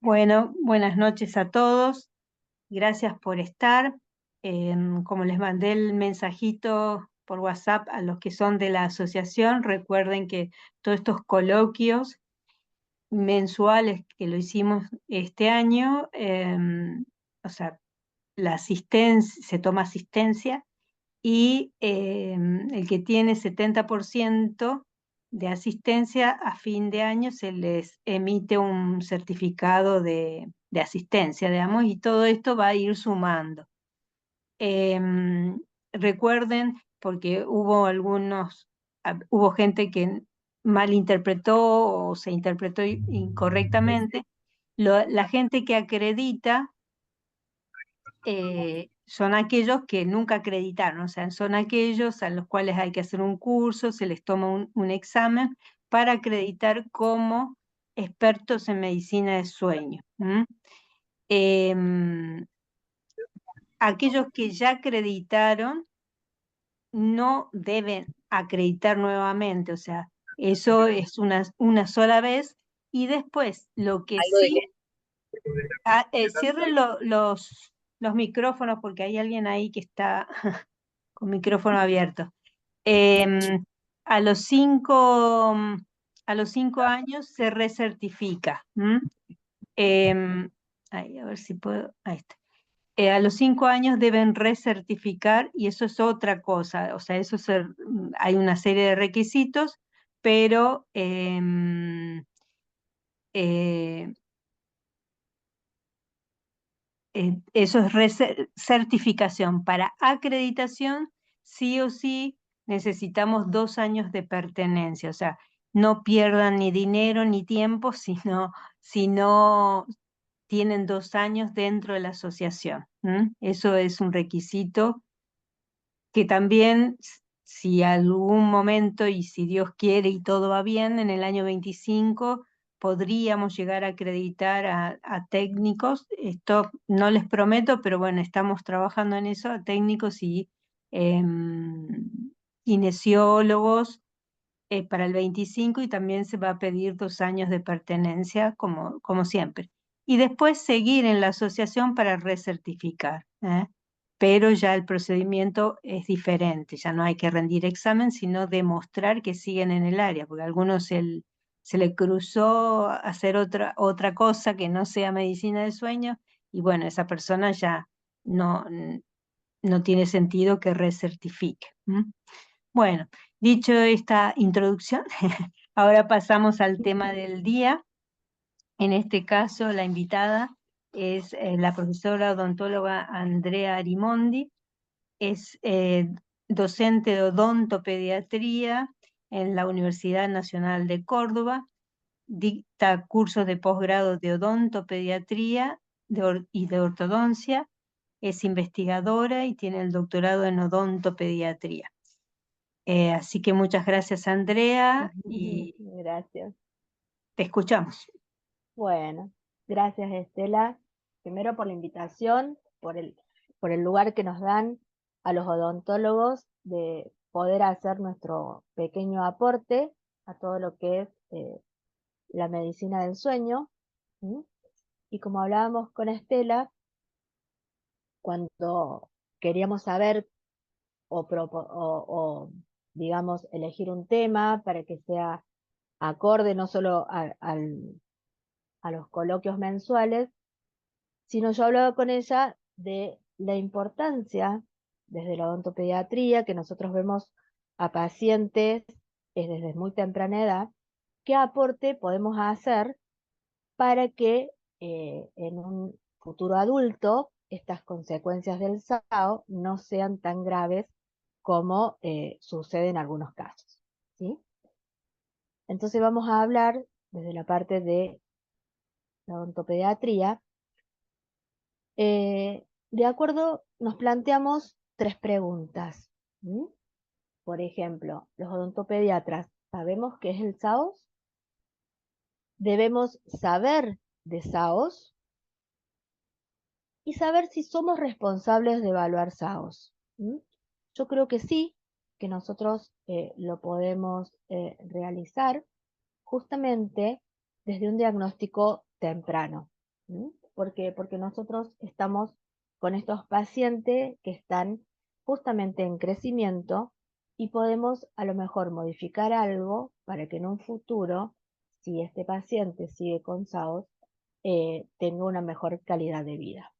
Bueno, buenas noches a todos. Gracias por estar. Como les mandé el mensajito por WhatsApp a los que son de la asociación, recuerden que todos estos coloquios mensuales que lo hicimos este año, o sea, la asistencia, se toma asistencia y el que tiene 70% de asistencia a fin de año se les emite un certificado de asistencia, digamos, y todo esto va a ir sumando. Em, Recuerden, porque hubo gente que malinterpretó o se interpretó incorrectamente, la gente que acredita son aquellos que nunca acreditaron, o sea, son aquellos a los cuales hay que hacer un curso, se les toma un examen para acreditar como expertos en medicina de sueño. Em, Aquellos que ya acreditaron no deben acreditar nuevamente, o sea, eso es una sola vez y después lo que Algo de sí. que Cierren los micrófonos porque hay alguien ahí que está con micrófono abierto. Em, a los 5 años se recertifica. Ahí, a ver si puedo. Ahí está. A los 5 años deben recertificar y eso es otra cosa. O sea, hay una serie de requisitos, pero eh, eso es certificación. Para acreditación, sí o sí necesitamos 2 años de pertenencia. O sea, no pierdan ni dinero ni tiempo, si no tienen 2 años dentro de la asociación. Eso es un requisito que también, si algún momento y si Dios quiere y todo va bien, en el año 25 podríamos llegar a acreditar a técnicos. Esto no les prometo, pero bueno, estamos trabajando en eso, a técnicos y kinesiólogos para el 25 y también se va a pedir 2 años de pertenencia como siempre. Y después seguir en la asociación para recertificar, pero ya el procedimiento es diferente, ya no hay que rendir examen, sino demostrar que siguen en el área, porque a algunos se le cruzó hacer otra cosa que no sea medicina del sueño, y bueno, esa persona ya no, no tiene sentido que recertifique. Bueno, dicho esta introducción, ahora pasamos al tema del día. En este caso, la invitada es la profesora odontóloga Andrea Arimondi, es docente de odontopediatría en la Universidad Nacional de Córdoba, dicta cursos de posgrado de odontopediatría y de ortodoncia, es investigadora y tiene el doctorado en odontopediatría. Así que muchas gracias, Andrea, y Gracias. te escuchamos. Bueno, gracias Estela, primero por la invitación, por el lugar que nos dan a los odontólogos de poder hacer nuestro pequeño aporte a todo lo que es la medicina del sueño. ¿Sí? Y como hablábamos con Estela, cuando queríamos saber o, digamos, elegir un tema para que sea acorde no solo a los coloquios mensuales, sino yo hablaba con ella de la importancia desde la odontopediatría, que nosotros vemos a pacientes desde muy temprana edad, qué aporte podemos hacer para que en un futuro adulto estas consecuencias del SAO no sean tan graves como sucede en algunos casos. ¿Sí? Entonces vamos a hablar desde la parte de la odontopediatría. De acuerdo, nos planteamos tres preguntas. ¿Mm? Por ejemplo, los odontopediatras, ¿sabemos qué es el SAOS? ¿Debemos saber de SAOS? Y saber si somos responsables de evaluar SAOS. ¿Mm? Yo creo que sí, que nosotros lo podemos realizar justamente desde un diagnóstico temprano. ¿Mm? ¿Por qué? Porque nosotros estamos con estos pacientes que están justamente en crecimiento y podemos a lo mejor modificar algo para que en un futuro, si este paciente sigue con SAOS, tenga una mejor calidad de vida.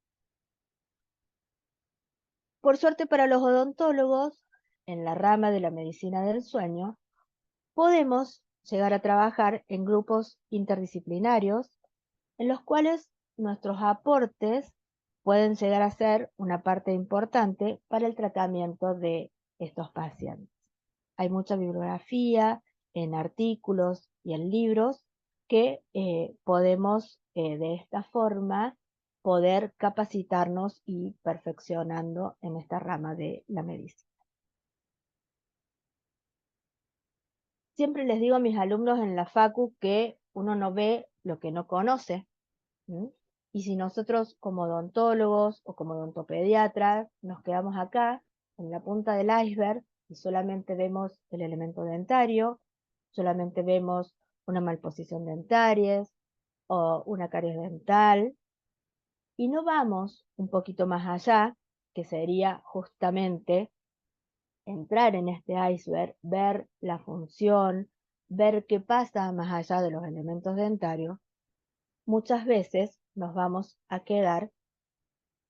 Por suerte para los odontólogos, en la rama de la medicina del sueño, podemos llegar a trabajar en grupos interdisciplinarios en los cuales nuestros aportes pueden llegar a ser una parte importante para el tratamiento de estos pacientes. Hay mucha bibliografía en artículos y en libros que podemos de esta forma poder capacitarnos y perfeccionando en esta rama de la medicina. Siempre les digo a mis alumnos en la facu que uno no ve lo que no conoce. ¿Mm? Y si nosotros como odontólogos o como odontopediatras nos quedamos acá, en la punta del iceberg, y solamente vemos el elemento dentario, solamente vemos una malposición dentaria o una caries dental, y no vamos un poquito más allá, que sería justamente entrar en este iceberg, ver la función, ver qué pasa más allá de los elementos dentarios, muchas veces nos vamos a quedar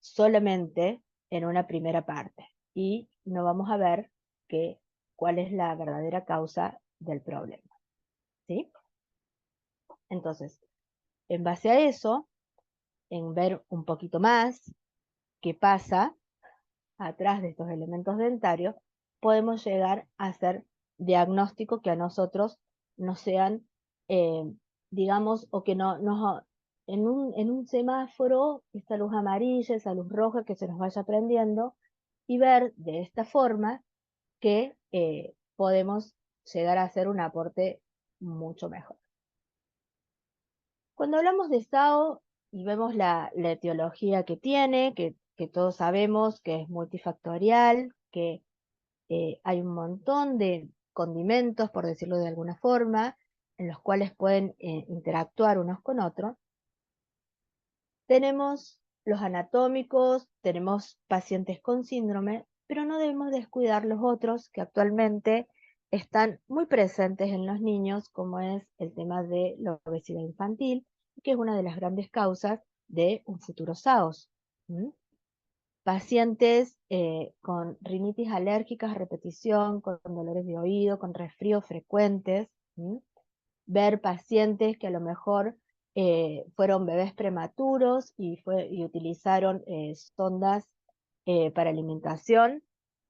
solamente en una primera parte y no vamos a ver cuál es la verdadera causa del problema. ¿Sí? Entonces, en base a eso, en ver un poquito más qué pasa atrás de estos elementos dentarios, podemos llegar a hacer diagnósticos que a nosotros no sean, eh, digamos, o que en un semáforo, esta luz amarilla, esa luz roja que se nos vaya prendiendo, y ver de esta forma que podemos llegar a hacer un aporte mucho mejor. Cuando hablamos de SAO y vemos la etiología que tiene, que todos sabemos que es multifactorial, que hay un montón de condimentos, por decirlo de alguna forma, en los cuales pueden interactuar unos con otros. Tenemos los anatómicos, tenemos pacientes con síndrome, pero no debemos descuidar los otros que actualmente están muy presentes en los niños, como es el tema de la obesidad infantil, que es una de las grandes causas de un futuro SAOS. ¿Mm? Pacientes con rinitis alérgicas a repetición, con dolores de oído, con resfríos frecuentes. ¿Mm? Ver pacientes que a lo mejor fueron bebés prematuros y utilizaron sondas para alimentación.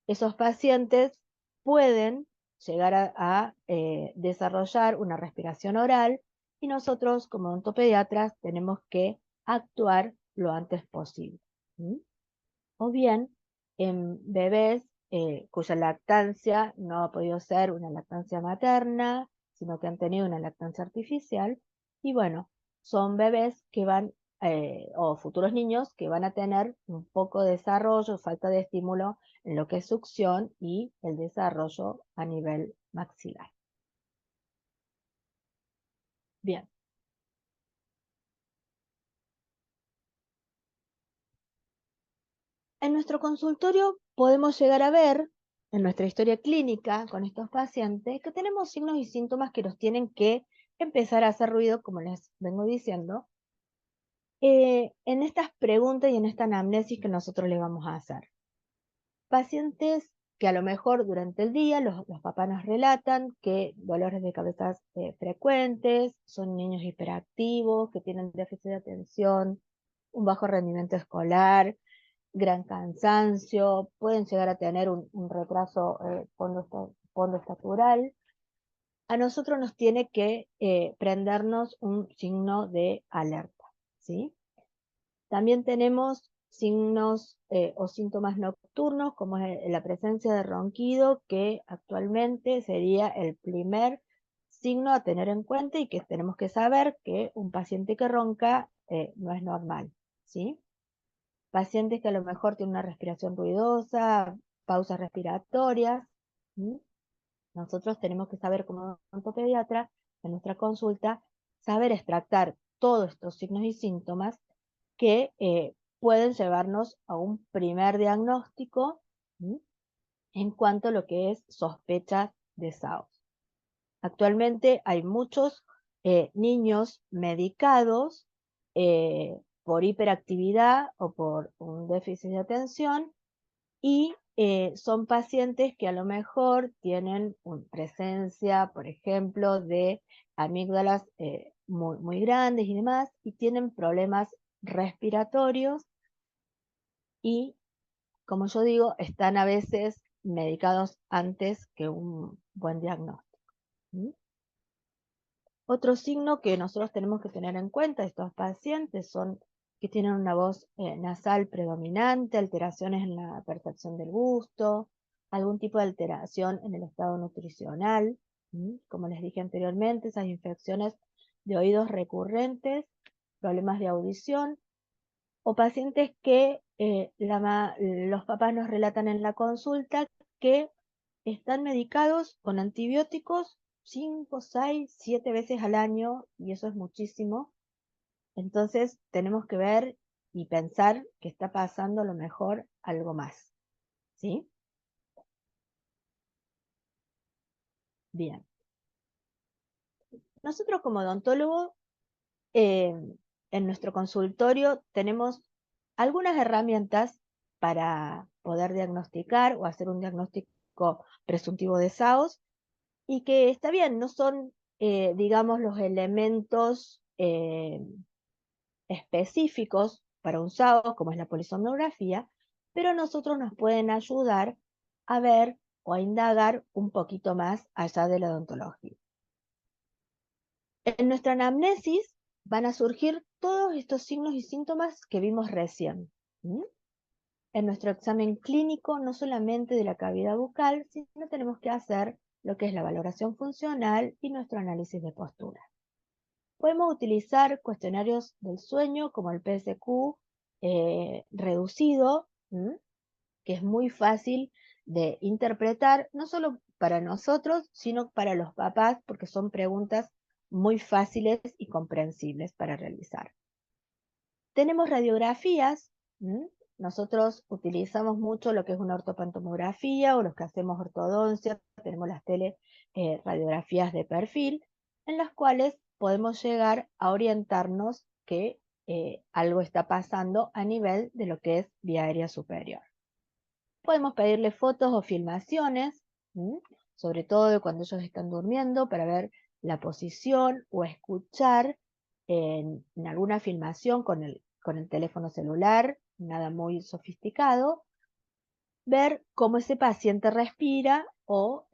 Esos pacientes pueden llegar a desarrollar una respiración oral y nosotros como odontopediatras tenemos que actuar lo antes posible. ¿Mm? O bien en bebés cuya lactancia no ha podido ser una lactancia materna, sino que han tenido una lactancia artificial, y bueno, son bebés que van, o futuros niños que van a tener un poco de desarrollo, falta de estímulo en lo que es succión y el desarrollo a nivel maxilar. Bien. En nuestro consultorio podemos llegar a ver, en nuestra historia clínica con estos pacientes, que tenemos signos y síntomas que nos tienen que empezar a hacer ruido, como les vengo diciendo, en estas preguntas y en esta anamnesis que nosotros le vamos a hacer. Pacientes que a lo mejor durante el día los papás nos relatan que dolores de cabeza frecuentes, son niños hiperactivos, que tienen déficit de atención, un bajo rendimiento escolar, gran cansancio, pueden llegar a tener un retraso pondoestatural. A nosotros nos tiene que prendernos un signo de alerta, ¿sí? También tenemos signos o síntomas nocturnos, como es la presencia de ronquido, que actualmente sería el primer signo a tener en cuenta y que tenemos que saber que un paciente que ronca no es normal, ¿sí? Pacientes que a lo mejor tienen una respiración ruidosa, pausas respiratorias. ¿Mm? Nosotros tenemos que saber como odontopediatra, en nuestra consulta, saber extractar todos estos signos y síntomas que pueden llevarnos a un primer diagnóstico en cuanto a lo que es sospechas de SAOS. Actualmente hay muchos niños medicados por hiperactividad o por un déficit de atención y son pacientes que a lo mejor tienen presencia, por ejemplo, de amígdalas muy grandes y demás, y tienen problemas respiratorios y, como yo digo, están a veces medicados antes que un buen diagnóstico. Otro signo que nosotros tenemos que tener en cuenta de estos pacientes son que tienen una voz nasal predominante, alteraciones en la percepción del gusto, algún tipo de alteración en el estado nutricional, como les dije anteriormente, esas infecciones de oídos recurrentes, problemas de audición, o pacientes que los papás nos relatan en la consulta que están medicados con antibióticos 5, 6, 7 veces al año, y eso es muchísimo. Entonces tenemos que ver y pensar que está pasando a lo mejor algo más. ¿Sí? Bien. Nosotros como odontólogos, en nuestro consultorio tenemos algunas herramientas para poder diagnosticar o hacer un diagnóstico presuntivo de SAOS, y que está bien, no son, digamos, los elementos específicos para un SAOS, como es la polisomnografía, pero a nosotros nos pueden ayudar a ver o a indagar un poquito más allá de la odontología. En nuestra anamnesis van a surgir todos estos signos y síntomas que vimos recién. En nuestro examen clínico, no solamente de la cavidad bucal, sino tenemos que hacer lo que es la valoración funcional y nuestro análisis de postura. Podemos utilizar cuestionarios del sueño como el PSQ reducido, que es muy fácil de interpretar, no solo para nosotros, sino para los papás, porque son preguntas muy fáciles y comprensibles para realizar. Tenemos radiografías. Nosotros utilizamos mucho lo que es una ortopantomografía o los que hacemos ortodoncia. Tenemos las radiografías de perfil, en las cuales podemos llegar a orientarnos que algo está pasando a nivel de lo que es vía aérea superior. Podemos pedirle fotos o filmaciones, sobre todo de cuando ellos están durmiendo, para ver la posición o escuchar en alguna filmación con el teléfono celular, nada muy sofisticado, ver cómo ese paciente respira o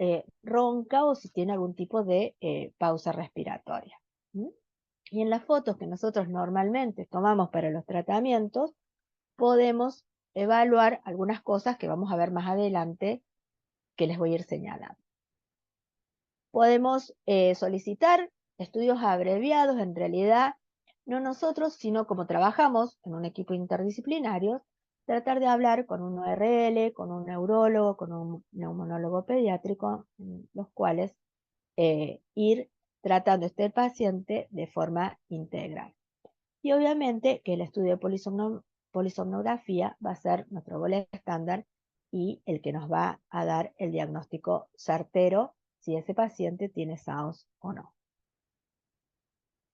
ronca, o si tiene algún tipo de pausa respiratoria. Y en las fotos que nosotros normalmente tomamos para los tratamientos, podemos evaluar algunas cosas que vamos a ver más adelante, que les voy a ir señalando. Podemos solicitar estudios abreviados, en realidad no nosotros, sino como trabajamos en un equipo interdisciplinario, tratar de hablar con un ORL, con un neurólogo, con un neumonólogo pediátrico, en los cuales ir tratando este paciente de forma integral. Y obviamente que el estudio de polisomnografía va a ser nuestro gol estándar y el que nos va a dar el diagnóstico certero si ese paciente tiene SAOS o no.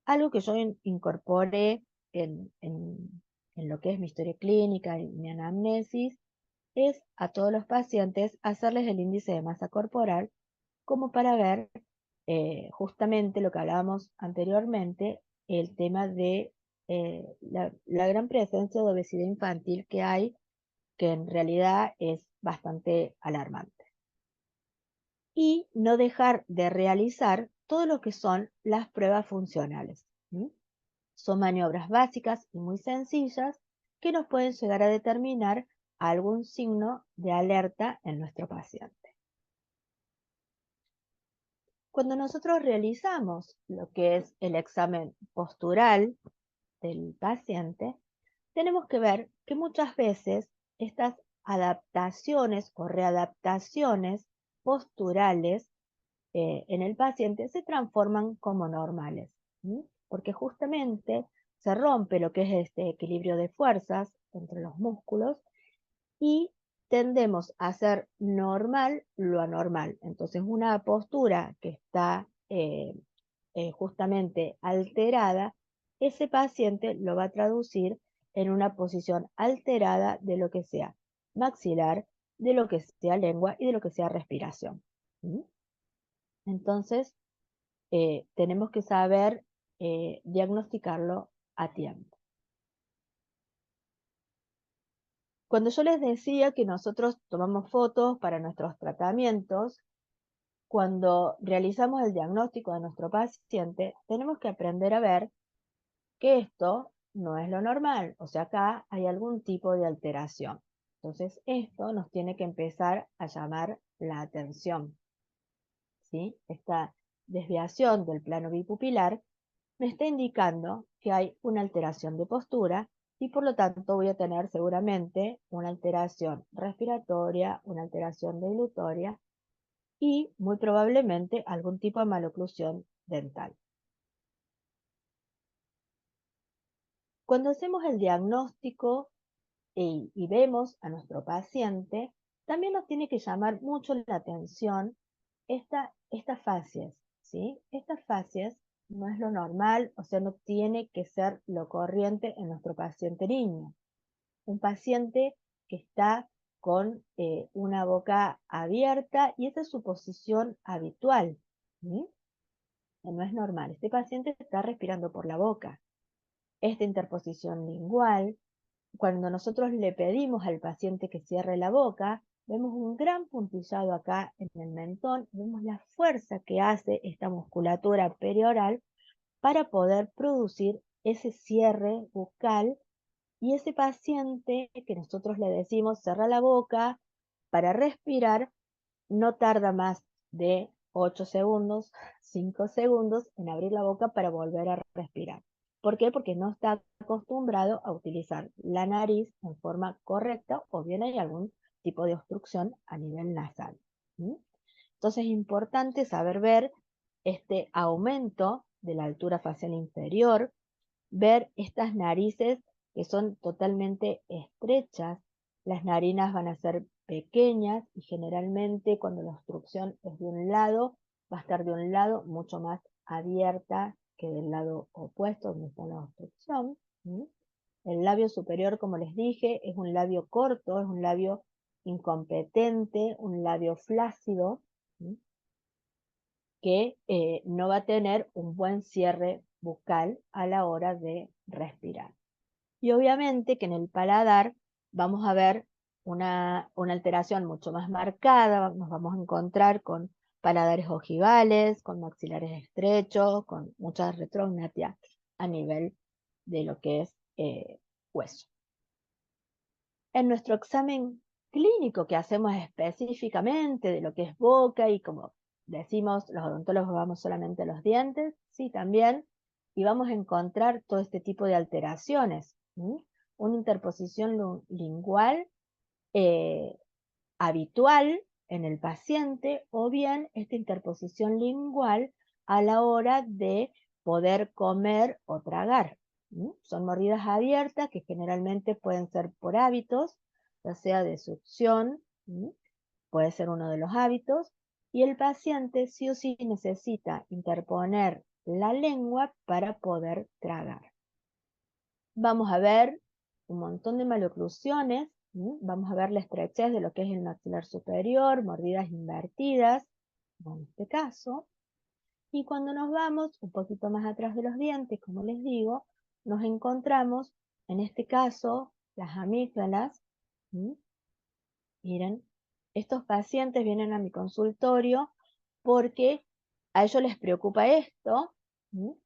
Algo que yo incorporé en lo que es mi historia clínica y mi anamnesis es a todos los pacientes hacerles el índice de masa corporal, como para ver justamente lo que hablábamos anteriormente, el tema de la gran presencia de obesidad infantil que hay, que en realidad es bastante alarmante. Y no dejar de realizar todo lo que son las pruebas funcionales. Son maniobras básicas y muy sencillas que nos pueden llegar a determinar algún signo de alerta en nuestro paciente. Cuando nosotros realizamos lo que es el examen postural del paciente, tenemos que ver que muchas veces estas adaptaciones o readaptaciones posturales en el paciente se transforman como normales, porque justamente se rompe lo que es este equilibrio de fuerzas entre los músculos y tendemos a hacer normal lo anormal. Entonces, una postura que está justamente alterada, ese paciente lo va a traducir en una posición alterada de lo que sea maxilar, de lo que sea lengua y de lo que sea respiración. ¿Mm? Entonces, tenemos que saber diagnosticarlo a tiempo. Cuando yo les decía que nosotros tomamos fotos para nuestros tratamientos, cuando realizamos el diagnóstico de nuestro paciente, tenemos que aprender a ver que esto no es lo normal, o sea, acá hay algún tipo de alteración. Entonces, esto nos tiene que empezar a llamar la atención, ¿sí? Esta desviación del plano bipupilar me está indicando que hay una alteración de postura y por lo tanto voy a tener seguramente una alteración respiratoria, una alteración deglutoria y muy probablemente algún tipo de maloclusión dental. Cuando hacemos el diagnóstico y vemos a nuestro paciente, también nos tiene que llamar mucho la atención estas facies, ¿sí? Estas facies no es lo normal, o sea, no tiene que ser lo corriente en nuestro paciente niño. Un paciente que está con una boca abierta y esa es su posición habitual, ¿sí? No es normal. Este paciente está respirando por la boca. Esta interposición lingual, cuando nosotros le pedimos al paciente que cierre la boca, vemos un gran puntillado acá en el mentón, vemos la fuerza que hace esta musculatura perioral para poder producir ese cierre bucal y ese paciente que nosotros le decimos cerra la boca para respirar, no tarda más de 8 segundos, 5 segundos en abrir la boca para volver a respirar. ¿Por qué? Porque no está acostumbrado a utilizar la nariz en forma correcta o bien hay algún tipo de obstrucción a nivel nasal. ¿Sí? Entonces es importante saber ver este aumento de la altura facial inferior, ver estas narices que son totalmente estrechas, las narinas van a ser pequeñas y generalmente cuando la obstrucción es de un lado, va a estar de un lado mucho más abierta que del lado opuesto donde está la obstrucción. ¿Sí? El labio superior, como les dije, es un labio corto, es un labio incompetente, un labio flácido, ¿sí? Que no va a tener un buen cierre bucal a la hora de respirar. Y obviamente que en el paladar vamos a ver una alteración mucho más marcada, nos vamos a encontrar con paladares ojivales, con maxilares estrechos, con mucha retrognatia a nivel de lo que es hueso. En nuestro examen clínico que hacemos específicamente de lo que es boca y como decimos, los odontólogos vamos solamente a los dientes, sí, también, y vamos a encontrar todo este tipo de alteraciones. ¿Sí? Una interposición lingual habitual en el paciente o bien esta interposición lingual a la hora de poder comer o tragar. Son mordidas abiertas que generalmente pueden ser por hábitos, ya sea de succión, puede ser uno de los hábitos, y el paciente sí o sí necesita interponer la lengua para poder tragar. Vamos a ver un montón de maloclusiones, vamos a ver la estrechez de lo que es el maxilar superior, mordidas invertidas, como en este caso, y cuando nos vamos un poquito más atrás de los dientes, como les digo, nos encontramos, en este caso, las amígdalas. Miren, estos pacientes vienen a mi consultorio porque a ellos les preocupa esto,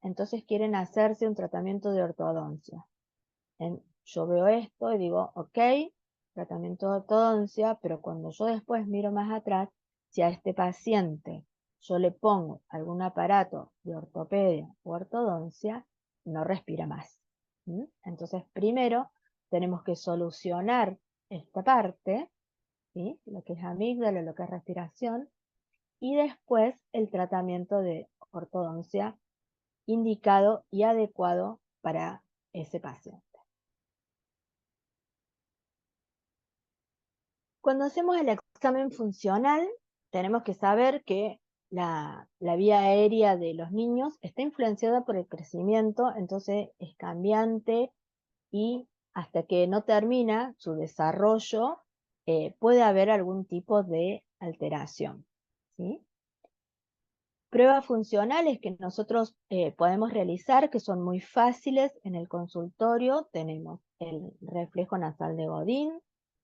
entonces quieren hacerse un tratamiento de ortodoncia. Yo veo esto y digo, ok, tratamiento de ortodoncia, pero cuando yo después miro más atrás, si a este paciente yo le pongo algún aparato de ortopedia o ortodoncia, no respira más. Entonces, primero tenemos que solucionar esta parte, ¿sí? Lo que es amígdala, lo que es respiración, y después el tratamiento de ortodoncia indicado y adecuado para ese paciente. Cuando hacemos el examen funcional, tenemos que saber que la vía aérea de los niños está influenciada por el crecimiento, entonces es cambiante y hasta que no termina su desarrollo puede haber algún tipo de alteración, ¿sí? Pruebas funcionales que nosotros podemos realizar, que son muy fáciles en el consultorio, tenemos el reflejo nasal de Godin,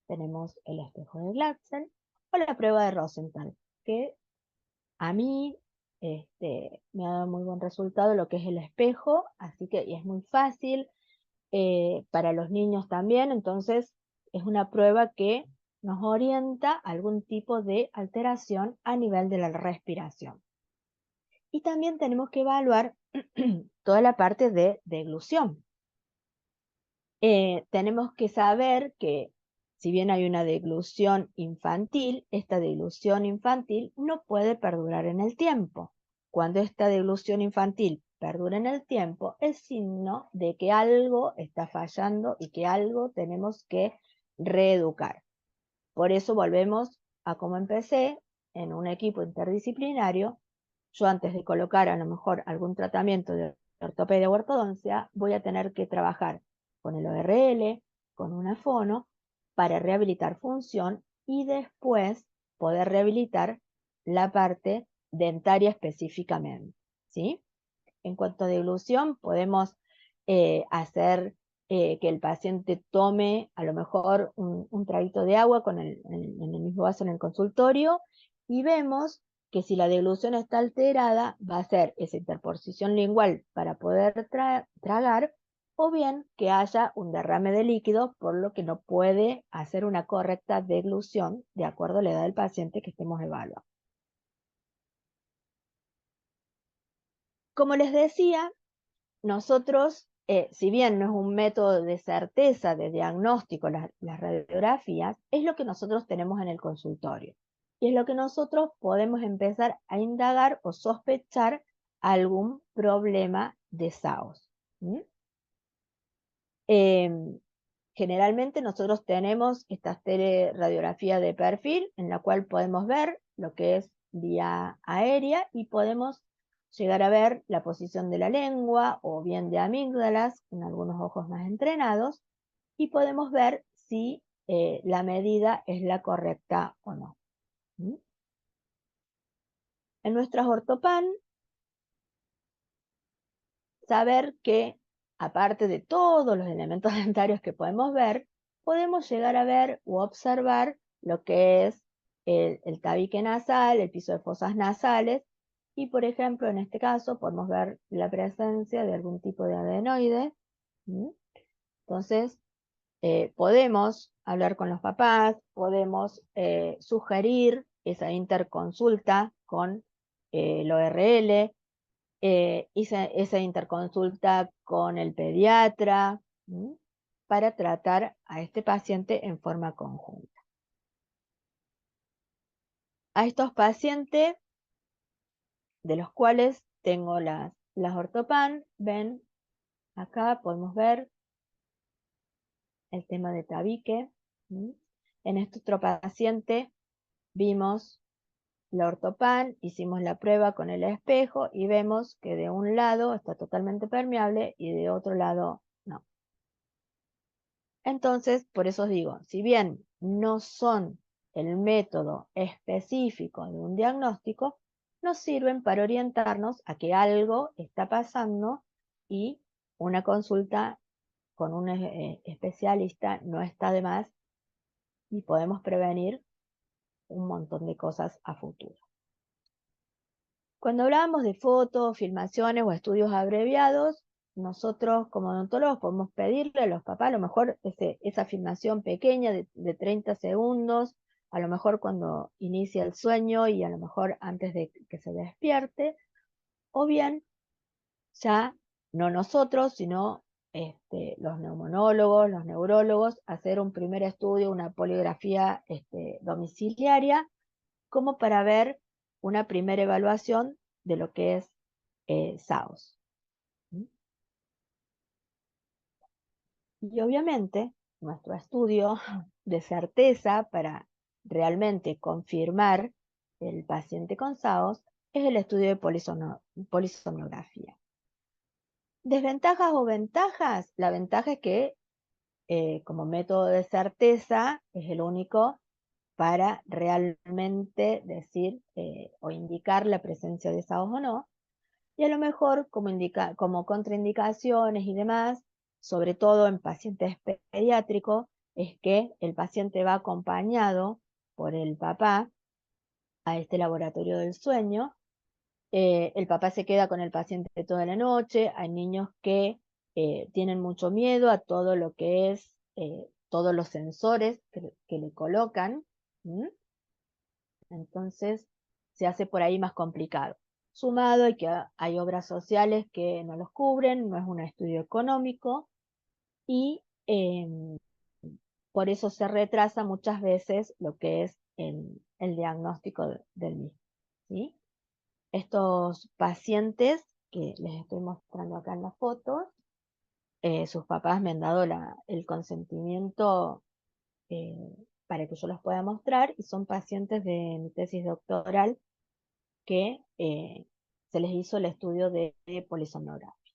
tenemos el espejo de Glatzel o la prueba de Rosenthal, que a mí me ha dado muy buen resultado lo que es el espejo, así que y es muy fácil para los niños también, entonces es una prueba que nos orienta a algún tipo de alteración a nivel de la respiración. Y también tenemos que evaluar toda la parte de deglución. Tenemos que saber que si bien hay una deglución infantil, esta deglución infantil no puede perdurar en el tiempo. Cuando esta deglución infantil perdura en el tiempo, es signo de que algo está fallando y que algo tenemos que reeducar. Por eso volvemos a como empecé, en un equipo interdisciplinario. Yo antes de colocar a lo mejor algún tratamiento de ortopedia o ortodoncia, voy a tener que trabajar con el ORL, con una fono, para rehabilitar función y después poder rehabilitar la parte dentaria específicamente, ¿sí? En cuanto a deglución, podemos hacer que el paciente tome a lo mejor un traguito de agua en el mismo vaso en el consultorio y vemos que si la deglución está alterada, va a ser esa interposición lingual para poder tragar, o bien que haya un derrame de líquido, por lo que no puede hacer una correcta deglución de acuerdo a la edad del paciente que estemos evaluando. Como les decía, nosotros, si bien no es un método de certeza de diagnóstico, las radiografías, es lo que nosotros tenemos en el consultorio. Y es lo que nosotros podemos empezar a indagar o sospechar algún problema de SAOS. Generalmente nosotros tenemos esta teleradiografía de perfil en la cual podemos ver lo que es vía aérea y podemos llegar a ver la posición de la lengua o bien de amígdalas en algunos ojos más entrenados y podemos ver si la medida es la correcta o no. En nuestras ortopan, saber que aparte de todos los elementos dentarios que podemos ver, podemos llegar a ver u observar lo que es el tabique nasal, el piso de fosas nasales, y por ejemplo, en este caso, podemos ver la presencia de algún tipo de adenoide. Entonces, podemos hablar con los papás, podemos sugerir esa interconsulta con el ORL, esa interconsulta con el pediatra, para tratar a este paciente en forma conjunta. A estos pacientes, de los cuales tengo las ortopan, ven, acá podemos ver el tema de tabique. En este otro paciente vimos la ortopan, hicimos la prueba con el espejo y vemos que de un lado está totalmente permeable y de otro lado no. Entonces, por eso os digo, si bien no son el método específico de un diagnóstico, nos sirven para orientarnos a que algo está pasando y una consulta con un especialista no está de más y podemos prevenir un montón de cosas a futuro. Cuando hablábamos de fotos, filmaciones o estudios abreviados, nosotros como odontólogos podemos pedirle a los papás a lo mejor esa filmación pequeña de 30 segundos, a lo mejor cuando inicia el sueño y a lo mejor antes de que se despierte, o bien ya no nosotros, sino los neumonólogos, los neurólogos, hacer un primer estudio, una poligrafía domiciliaria, como para ver una primera evaluación de lo que es SAOS. Y obviamente nuestro estudio de certeza para realmente confirmar el paciente con SAOS es el estudio de polisomnografía. ¿Desventajas o ventajas? La ventaja es que como método de certeza es el único para realmente decir o indicar la presencia de SAOS o no. Y a lo mejor como contraindicaciones y demás, sobre todo en pacientes pediátricos, es que el paciente va acompañado por el papá a este laboratorio del sueño. El papá se queda con el paciente toda la noche. Hay niños que tienen mucho miedo a todo lo que es todos los sensores que le colocan. ¿Mm? Entonces se hace por ahí más complicado. Sumado a que hay obras sociales que no los cubren, no es un estudio económico y por eso se retrasa muchas veces lo que es el diagnóstico del mismo. ¿Sí? Estos pacientes que les estoy mostrando acá en la foto, sus papás me han dado el consentimiento eh, para que yo los pueda mostrar y son pacientes de mi tesis doctoral que se les hizo el estudio de polisomnografía.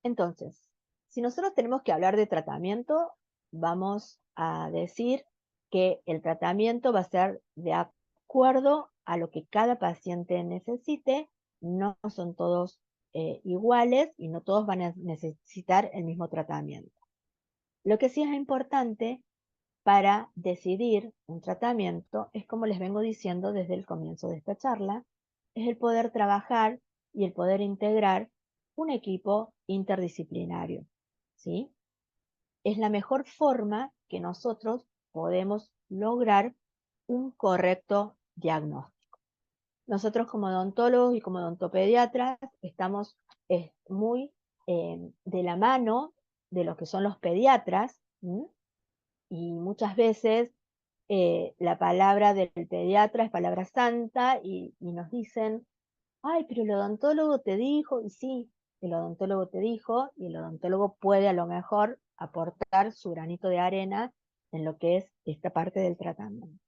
Entonces, si nosotros tenemos que hablar de tratamiento, vamos a decir que el tratamiento va a ser de acuerdo a lo que cada paciente necesite, no son todos iguales y no todos van a necesitar el mismo tratamiento. Lo que sí es importante para decidir un tratamiento es, como les vengo diciendo desde el comienzo de esta charla, es el poder trabajar y el poder integrar un equipo interdisciplinario, ¿sí? Es la mejor forma que nosotros podemos lograr un correcto diagnóstico. Nosotros como odontólogos y como odontopediatras estamos muy de la mano de lo que son los pediatras, ¿sí? Y muchas veces la palabra del pediatra es palabra santa y nos dicen, ay, pero el odontólogo te dijo, y sí, el odontólogo te dijo, y el odontólogo puede a lo mejor aportar su granito de arena en lo que es esta parte del tratamiento.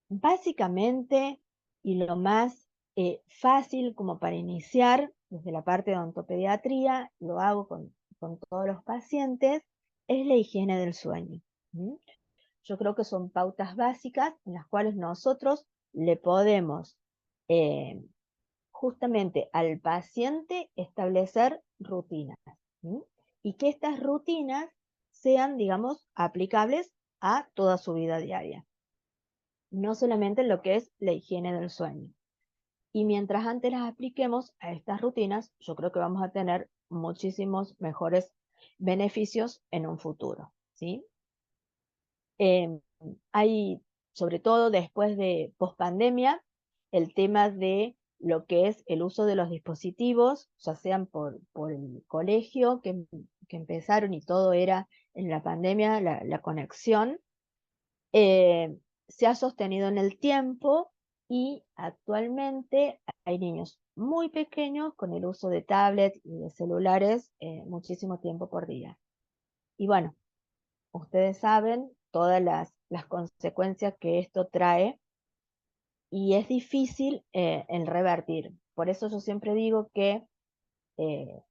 Básicamente, y lo más fácil como para iniciar desde la parte de odontopediatría, lo hago con todos los pacientes, es la higiene del sueño. ¿Mm? Yo creo que son pautas básicas en las cuales nosotros le podemos eh, justamente al paciente establecer rutinas. ¿Sí? Y que estas rutinas sean, digamos, aplicables a toda su vida diaria. No solamente en lo que es la higiene del sueño. Y mientras antes las apliquemos a estas rutinas, yo creo que vamos a tener muchísimos mejores beneficios en un futuro. ¿Sí? Eh, Hay, sobre todo después de pospandemia, el tema de lo que es el uso de los dispositivos, ya sean por el colegio que empezaron y todo era en la pandemia, la conexión, eh, se ha sostenido en el tiempo y actualmente hay niños muy pequeños con el uso de tablets y de celulares muchísimo tiempo por día. Y bueno, ustedes saben todas las consecuencias que esto trae y es difícil el revertir. Por eso yo siempre digo que eh,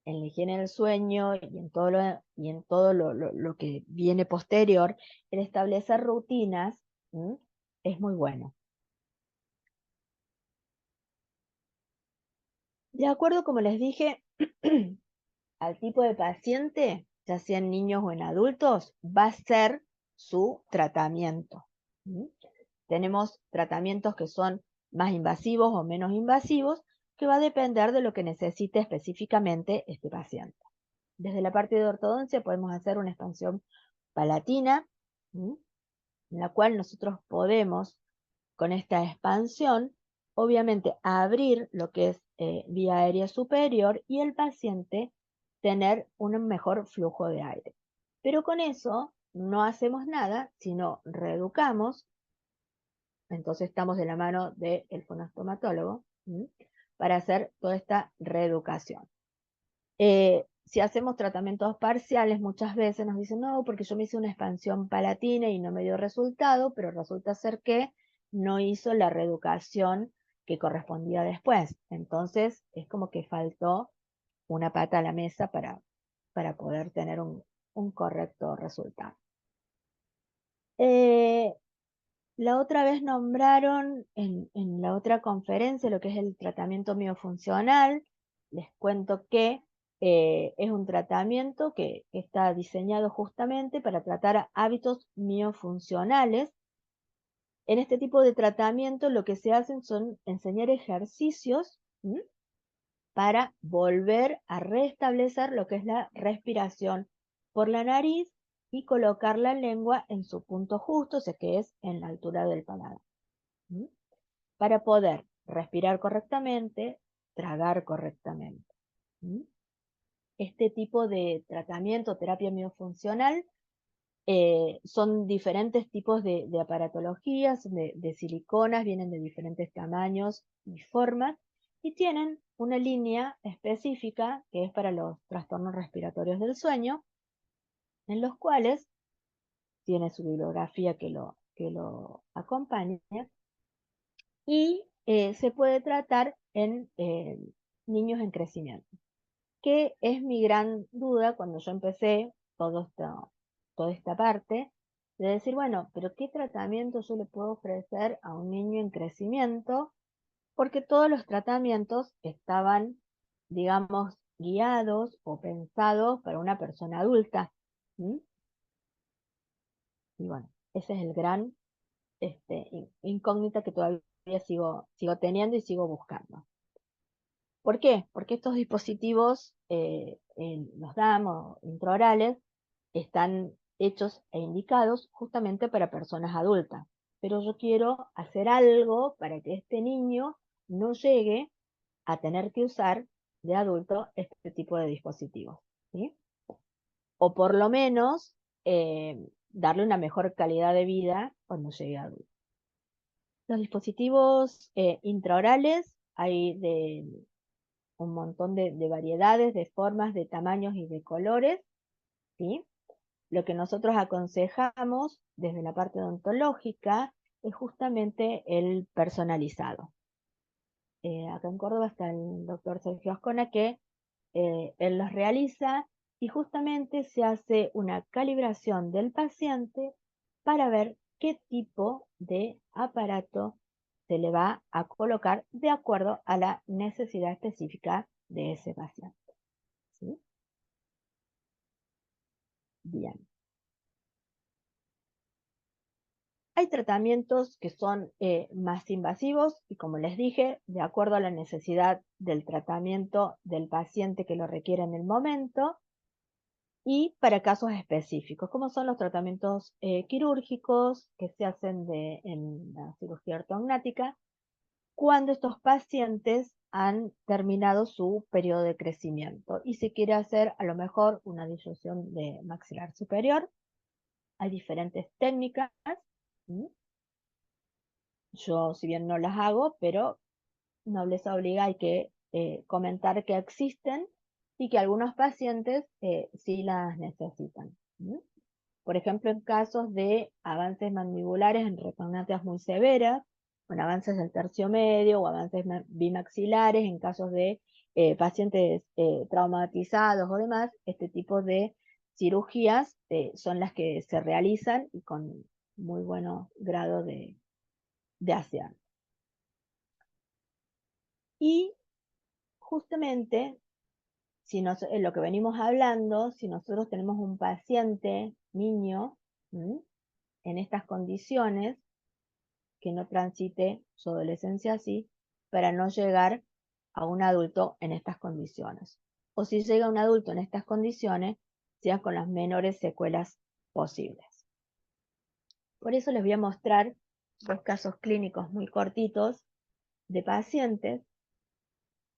en la higiene del sueño y en todo lo que viene posterior, el establecer rutinas es muy bueno. De acuerdo, como les dije, al tipo de paciente, ya sea en niños o en adultos, va a ser su tratamiento. ¿Mm? Tenemos tratamientos que son más invasivos o menos invasivos, que va a depender de lo que necesite específicamente este paciente. Desde la parte de ortodoncia podemos hacer una expansión palatina, en la cual nosotros podemos, con esta expansión, obviamente abrir lo que es vía aérea superior y el paciente tener un mejor flujo de aire. Pero con eso no hacemos nada, sino reeducamos. Entonces estamos de la mano del fonostomatólogo, para hacer toda esta reeducación. Si hacemos tratamientos parciales, muchas veces nos dicen, no, porque yo me hice una expansión palatina y no me dio resultado, pero resulta ser que no hizo la reeducación que correspondía después. Entonces, es como que faltó una pata a la mesa para poder tener un correcto resultado. La otra vez nombraron en la otra conferencia lo que es el tratamiento miofuncional. Les cuento que es un tratamiento que está diseñado justamente para tratar hábitos miofuncionales. En este tipo de tratamiento lo que se hacen son enseñar ejercicios para volver a restablecer lo que es la respiración por la nariz y colocar la lengua en su punto justo, o sea que es en la altura del paladar. Para poder respirar correctamente, tragar correctamente. Este tipo de tratamiento, terapia miofuncional, son diferentes tipos de aparatologías, de siliconas, vienen de diferentes tamaños y formas, y tienen una línea específica que es para los trastornos respiratorios del sueño, en los cuales tiene su bibliografía que lo acompaña, y se puede tratar en niños en crecimiento, que es mi gran duda cuando yo empecé toda esta parte, de decir, bueno, pero ¿qué tratamiento yo le puedo ofrecer a un niño en crecimiento? Porque todos los tratamientos estaban, digamos, guiados o pensados para una persona adulta. ¿Sí? Y bueno, ese es el gran incógnita que todavía sigo teniendo y sigo buscando. ¿Por qué? Porque estos dispositivos, los DAM o intraorales, están hechos e indicados justamente para personas adultas. Pero yo quiero hacer algo para que este niño no llegue a tener que usar de adulto este tipo de dispositivos, ¿sí? O por lo menos darle una mejor calidad de vida cuando llegue a adulto. Los dispositivos intraorales hay de un montón de variedades, de formas, de tamaños y de colores, ¿sí? Lo que nosotros aconsejamos desde la parte odontológica es justamente el personalizado. Acá en Córdoba está el doctor Sergio Ascona que él los realiza y justamente se hace una calibración del paciente para ver qué tipo de aparato se le va a colocar de acuerdo a la necesidad específica de ese paciente. ¿Sí? Bien. Hay tratamientos que son más invasivos y, como les dije, de acuerdo a la necesidad del tratamiento del paciente que lo requiere en el momento y para casos específicos, como son los tratamientos quirúrgicos que se hacen en la cirugía ortognática, cuando estos pacientes han terminado su periodo de crecimiento y se quiere hacer a lo mejor una disyunción de maxilar superior. Hay diferentes técnicas. Yo, si bien no las hago, pero Nobleza Obliga hay que comentar que existen y que algunos pacientes sí las necesitan. Por ejemplo, en casos de avances mandibulares en repugnancias muy severas, con avances del tercio medio o avances bimaxilares, en casos de pacientes traumatizados o demás, este tipo de cirugías son las que se realizan y con muy buen grado de acierto. Y justamente, si lo que venimos hablando, si nosotros tenemos un paciente, niño, en estas condiciones, que no transite su adolescencia así, para no llegar a un adulto en estas condiciones. O si llega un adulto en estas condiciones, sea con las menores secuelas posibles. Por eso les voy a mostrar dos casos clínicos muy cortitos de pacientes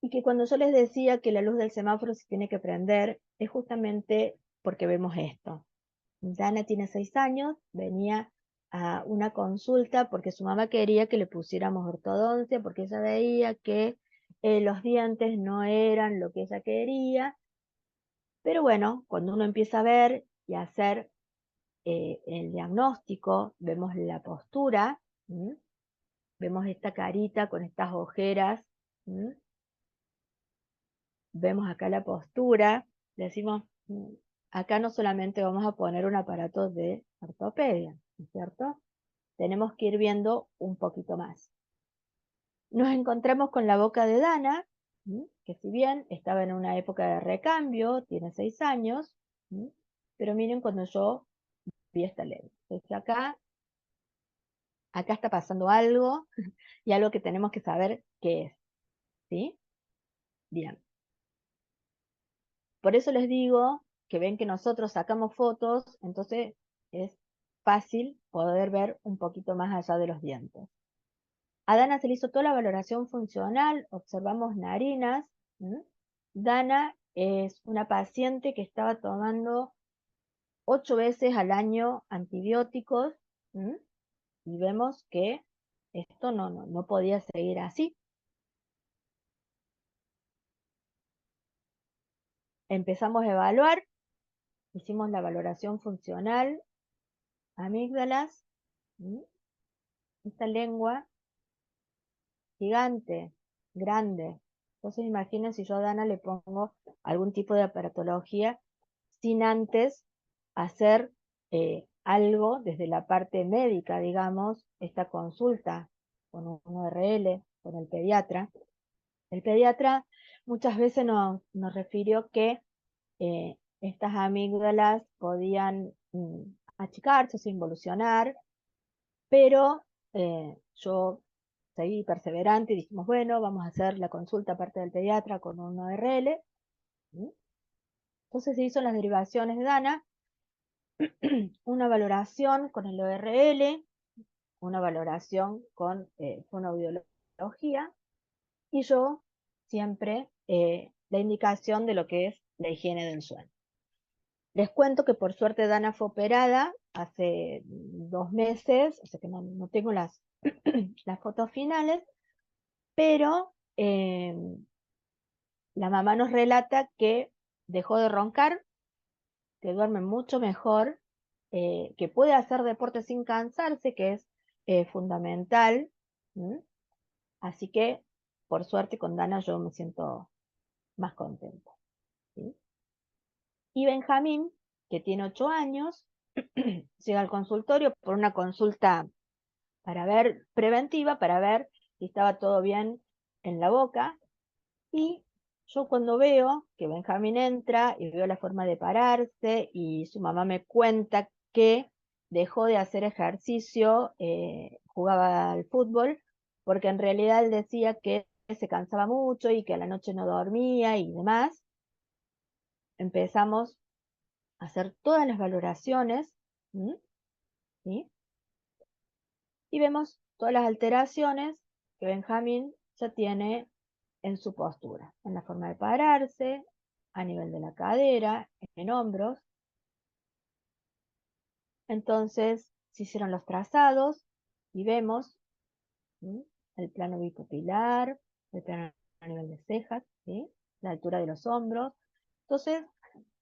y que cuando yo les decía que la luz del semáforo se tiene que prender, es justamente porque vemos esto. Dana tiene 6 años, venía a una consulta porque su mamá quería que le pusiéramos ortodoncia, porque ella veía que los dientes no eran lo que ella quería, pero bueno, cuando uno empieza a ver y a hacer el diagnóstico, vemos la postura, ¿m? Vemos esta carita con estas ojeras, ¿m? Vemos acá la postura, decimos, acá no solamente vamos a poner un aparato de ortopedia, ¿no es cierto? Tenemos que ir viendo un poquito más. Nos encontramos con la boca de Dana, que si bien estaba en una época de recambio, tiene 6 años, pero miren cuando yo vi esta lengua. Entonces acá está pasando algo y algo que tenemos que saber qué es, ¿sí? Bien. Por eso les digo que ven que nosotros sacamos fotos, entonces es fácil poder ver un poquito más allá de los dientes. A Dana se le hizo toda la valoración funcional, observamos narinas. Dana es una paciente que estaba tomando 8 veces al año antibióticos, y vemos que esto no podía seguir así. Empezamos a evaluar, hicimos la valoración funcional, amígdalas, esta lengua gigante, grande. Entonces imaginen si yo a Dana le pongo algún tipo de aparatología sin antes hacer algo desde la parte médica, digamos, esta consulta con un URL, con el pediatra. El pediatra muchas veces nos refirió que estas amígdalas podían achicarse, o sea, involucionar, pero yo seguí perseverante y dijimos, bueno, vamos a hacer la consulta aparte del pediatra con un ORL. Entonces se hizo las derivaciones de Dana, una valoración con el ORL, una valoración con fonoaudiología, y yo siempre la indicación de lo que es la higiene del sueño. Les cuento que por suerte Dana fue operada hace 2 meses, o sea que no tengo las fotos finales, pero la mamá nos relata que dejó de roncar, que duerme mucho mejor, que puede hacer deporte sin cansarse, que es fundamental. Así que, por suerte, con Dana yo me siento más contenta, ¿sí? Y Benjamín, que tiene 8 años, llega al consultorio por una consulta para ver, preventiva, para ver si estaba todo bien en la boca. Y yo cuando veo que Benjamín entra y veo la forma de pararse y su mamá me cuenta que dejó de hacer ejercicio, jugaba al fútbol, porque en realidad él decía que se cansaba mucho y que a la noche no dormía y demás, empezamos a hacer todas las valoraciones, ¿sí? Y vemos todas las alteraciones que Benjamín ya tiene en su postura, en la forma de pararse, a nivel de la cadera, en hombros. Entonces se hicieron los trazados y vemos el plano bipupilar, el plano a nivel de cejas, ¿sí? La altura de los hombros. Entonces,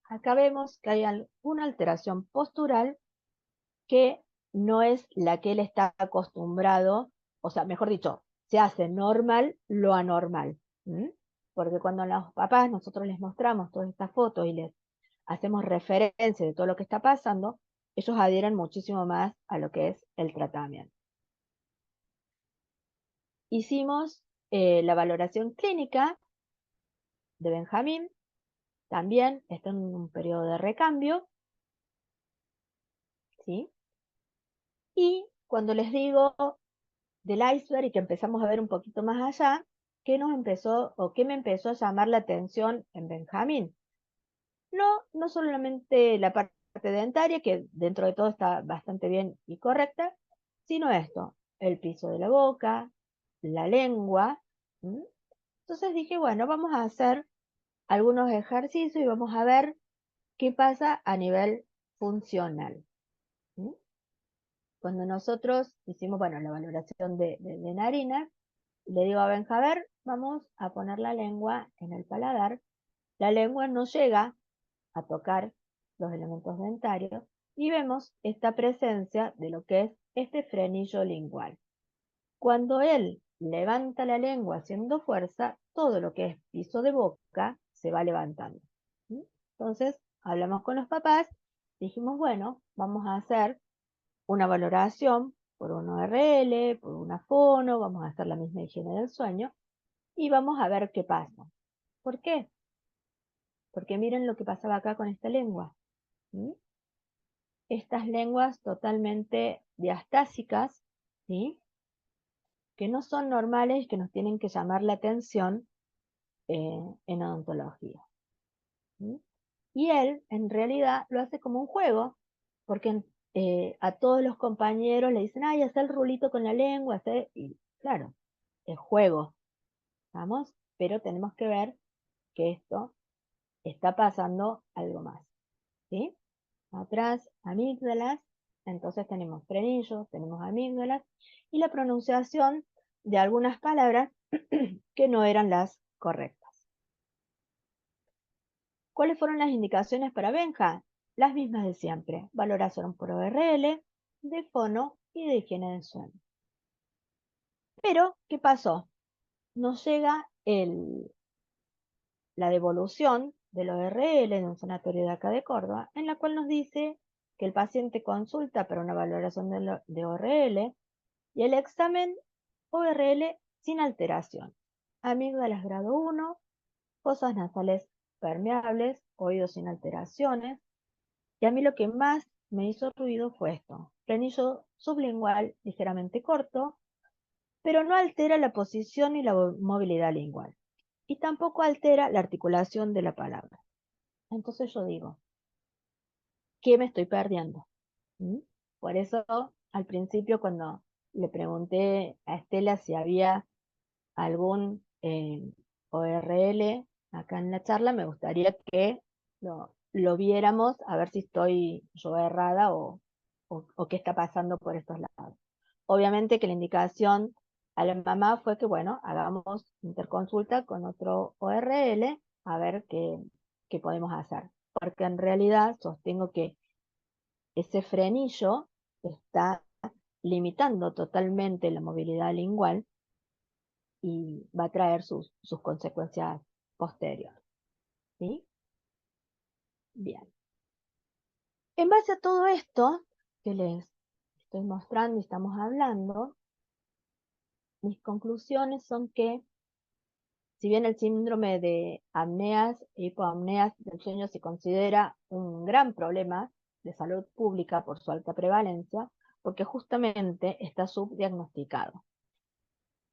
acá vemos que hay alguna alteración postural que no es la que él está acostumbrado, o sea, mejor dicho, se hace normal lo anormal. Porque cuando a los papás nosotros les mostramos todas estas fotos y les hacemos referencia de todo lo que está pasando, ellos adhieren muchísimo más a lo que es el tratamiento. Hicimos la valoración clínica de Benjamín, también está en un periodo de recambio, ¿sí? Y cuando les digo del iceberg y que empezamos a ver un poquito más allá, ¿qué nos empezó o qué me empezó a llamar la atención en Benjamín? No solamente la parte dentaria, que dentro de todo está bastante bien y correcta, sino esto, el piso de la boca, la lengua. Entonces dije, bueno, vamos a hacer algunos ejercicios y vamos a ver qué pasa a nivel funcional. Cuando nosotros hicimos, bueno, la valoración de narinas, Le digo a Benja, a ver, vamos a poner la lengua en el paladar. La lengua no llega a tocar los elementos dentarios y vemos esta presencia de lo que es este frenillo lingual. Cuando él levanta la lengua haciendo fuerza, todo lo que es piso de boca se va levantando. Entonces, hablamos con los papás, dijimos, bueno, vamos a hacer una valoración por un ORL, por una fono, vamos a hacer la misma higiene del sueño y vamos a ver qué pasa. ¿Por qué? Porque miren lo que pasaba acá con esta lengua. Estas lenguas totalmente diastásicas, ¿sí? Que no son normales, que nos tienen que llamar la atención en odontología. ¿Sí? Y él, en realidad, lo hace como un juego, porque a todos los compañeros le dicen, ay, haz el rulito con la lengua, y claro, es juego, ¿vamos? Pero tenemos que ver que esto está pasando algo más, ¿sí? Atrás, amígdalas, entonces tenemos frenillos, tenemos amígdalas, y la pronunciación de algunas palabras que no eran las correctas. ¿Cuáles fueron las indicaciones para Benja? Las mismas de siempre. Valoración por ORL, de fono y de higiene del sueño. Pero, ¿qué pasó? Nos llega la devolución del ORL de un sanatorio de acá de Córdoba, en la cual nos dice que el paciente consulta para una valoración de ORL y el examen ORL sin alteración. Amígdalas grado 1, fosas nasales permeables, oídos sin alteraciones. Y a mí lo que más me hizo ruido fue esto. Frenillo sublingual ligeramente corto, pero no altera la posición ni la movilidad lingual. Y tampoco altera la articulación de la palabra. Entonces yo digo, ¿qué me estoy perdiendo? ¿Mm? Por eso, al principio, cuando le pregunté a Estela si había algún ORL acá en la charla, me gustaría que lo viéramos a ver si estoy yo errada o qué está pasando por estos lados. Obviamente que la indicación a la mamá fue que, bueno, hagamos interconsulta con otro ORL a ver qué podemos hacer. Porque en realidad sostengo que ese frenillo está limitando totalmente la movilidad lingual y va a traer sus consecuencias posteriores. ¿Sí? Bien. En base a todo esto que les estoy mostrando y estamos hablando, mis conclusiones son que, si bien el síndrome de apneas e hipoapneas del sueño se considera un gran problema de salud pública por su alta prevalencia, porque justamente está subdiagnosticado.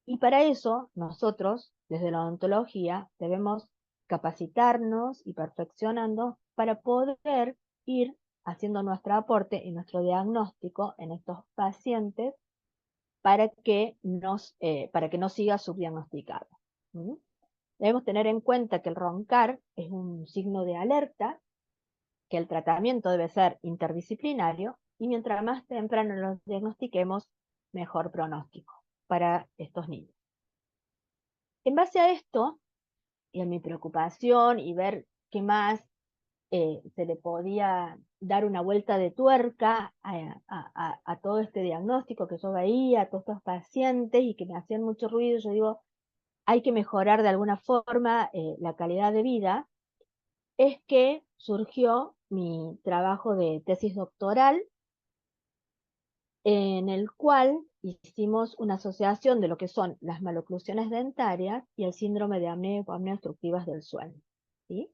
Y para eso, nosotros, desde la odontología, debemos capacitarnos y perfeccionando para poder ir haciendo nuestro aporte y nuestro diagnóstico en estos pacientes para que no siga subdiagnosticado. ¿Mm? Debemos tener en cuenta que el roncar es un signo de alerta, que el tratamiento debe ser interdisciplinario y mientras más temprano lo diagnostiquemos, mejor pronóstico para estos niños. En base a esto, y a mi preocupación y ver qué más se le podía dar una vuelta de tuerca a todo este diagnóstico que yo veía, a todos estos pacientes y que me hacían mucho ruido, yo digo, hay que mejorar de alguna forma la calidad de vida, es que surgió mi trabajo de tesis doctoral en el cual hicimos una asociación de lo que son las maloclusiones dentarias y el síndrome de apnea y hipoapnea obstructivas del sueño. ¿Sí?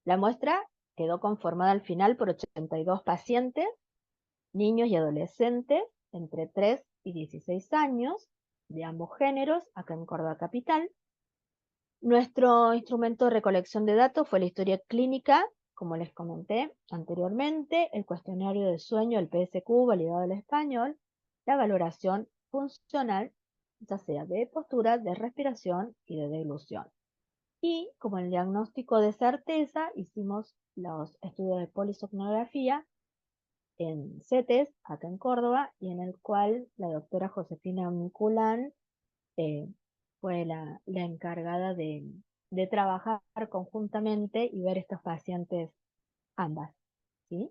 La muestra quedó conformada al final por 82 pacientes, niños y adolescentes entre 3 y 16 años, de ambos géneros, acá en Córdoba Capital. Nuestro instrumento de recolección de datos fue la historia clínica, como les comenté anteriormente, el cuestionario de sueño, el PSQ, validado al español, la valoración funcional, ya sea de postura, de respiración y de deglución. Y como el diagnóstico de certeza, hicimos los estudios de polisomnografía en CETES, acá en Córdoba, y en el cual la doctora Josefina Miculán fue la encargada de trabajar conjuntamente y ver estos pacientes ambas, ¿sí?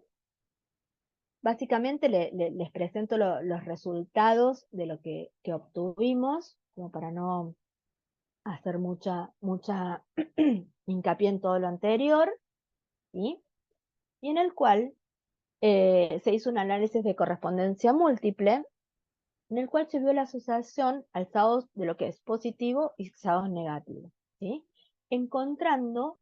Básicamente les presento los resultados de lo que obtuvimos, como para no hacer mucha hincapié en todo lo anterior, ¿sí? Y en el cual se hizo un análisis de correspondencia múltiple, en el cual se vio la asociación al SAOS de lo que es positivo y SAOS negativo, ¿sí? Encontrando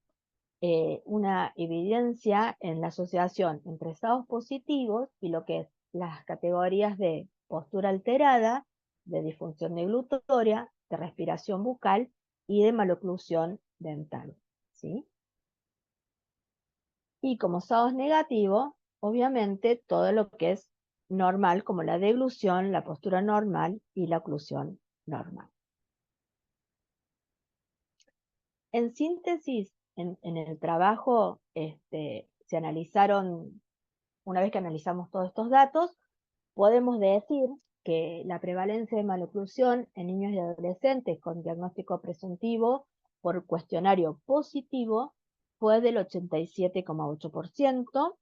una evidencia en la asociación entre estados positivos y lo que es las categorías de postura alterada, de disfunción deglutoria, de respiración bucal y de maloclusión dental, ¿sí? Y como estados negativos, obviamente todo lo que es normal, como la deglución, la postura normal y la oclusión normal. En síntesis, en el trabajo se analizaron, una vez que analizamos todos estos datos, podemos decir que la prevalencia de maloclusión en niños y adolescentes con diagnóstico presuntivo por cuestionario positivo fue del 87,8%.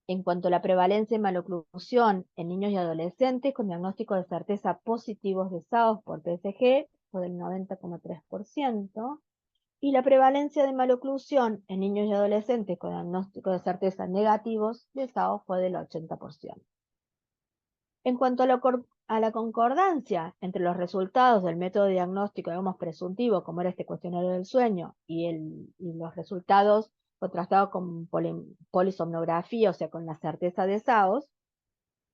En cuanto a la prevalencia de maloclusión en niños y adolescentes con diagnóstico de certeza positivos de SAOS por PSG fue del 90,3%. Y la prevalencia de maloclusión en niños y adolescentes con diagnóstico de certeza negativos de SAOS fue del 80%. En cuanto a la concordancia entre los resultados del método diagnóstico, digamos, presuntivo, como era este cuestionario del sueño, y los resultados contrastados con polisomnografía, o sea, con la certeza de SAOS,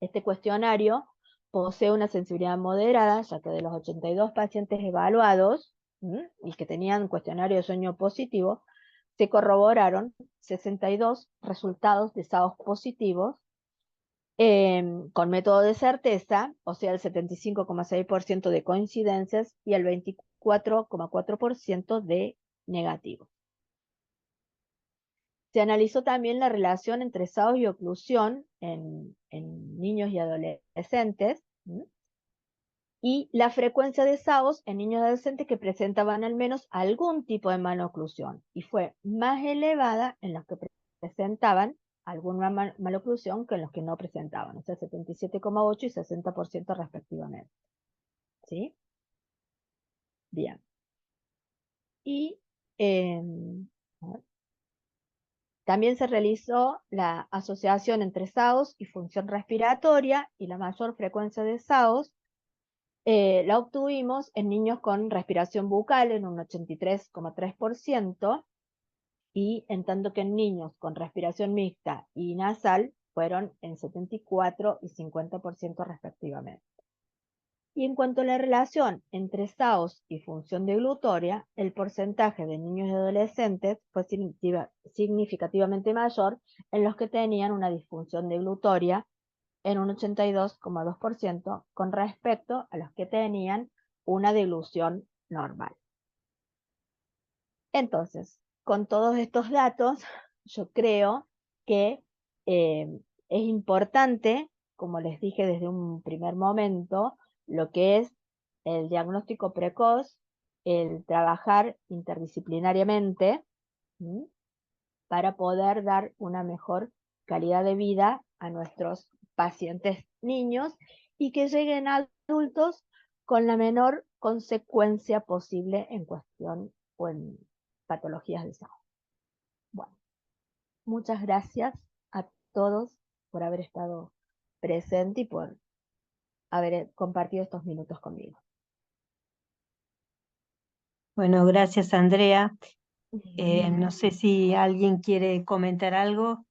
este cuestionario posee una sensibilidad moderada, ya que de los 82 pacientes evaluados, y que tenían cuestionario de sueño positivo, se corroboraron 62 resultados de SAOS positivos con método de certeza, o sea, el 75,6% de coincidencias y el 24,4% de negativos. Se analizó también la relación entre SAOS y oclusión en niños y adolescentes, y la frecuencia de SAOS en niños y adolescentes que presentaban al menos algún tipo de maloclusión, y fue más elevada en los que presentaban alguna maloclusión que en los que no presentaban, o sea, 77,8 y 60% respectivamente. ¿Sí? Bien. Y a ver, también se realizó la asociación entre SAOS y función respiratoria, y la mayor frecuencia de SAOS la obtuvimos en niños con respiración bucal en un 83,3%, y en tanto que en niños con respiración mixta y nasal fueron en 74 y 50% respectivamente. Y en cuanto a la relación entre SAOS y función deglutoria, el porcentaje de niños y adolescentes fue significativamente mayor en los que tenían una disfunción deglutoria en un 82,2% con respecto a los que tenían una deglución normal. Entonces, con todos estos datos, yo creo que es importante, como les dije desde un primer momento, lo que es el diagnóstico precoz, el trabajar interdisciplinariamente, ¿sí?, para poder dar una mejor calidad de vida a nuestros pacientes niños y que lleguen a adultos con la menor consecuencia posible en cuestión o en patologías de salud. Bueno, muchas gracias a todos por haber estado presente y por haber compartido estos minutos conmigo. Bueno, gracias, Andrea. No sé si alguien quiere comentar algo.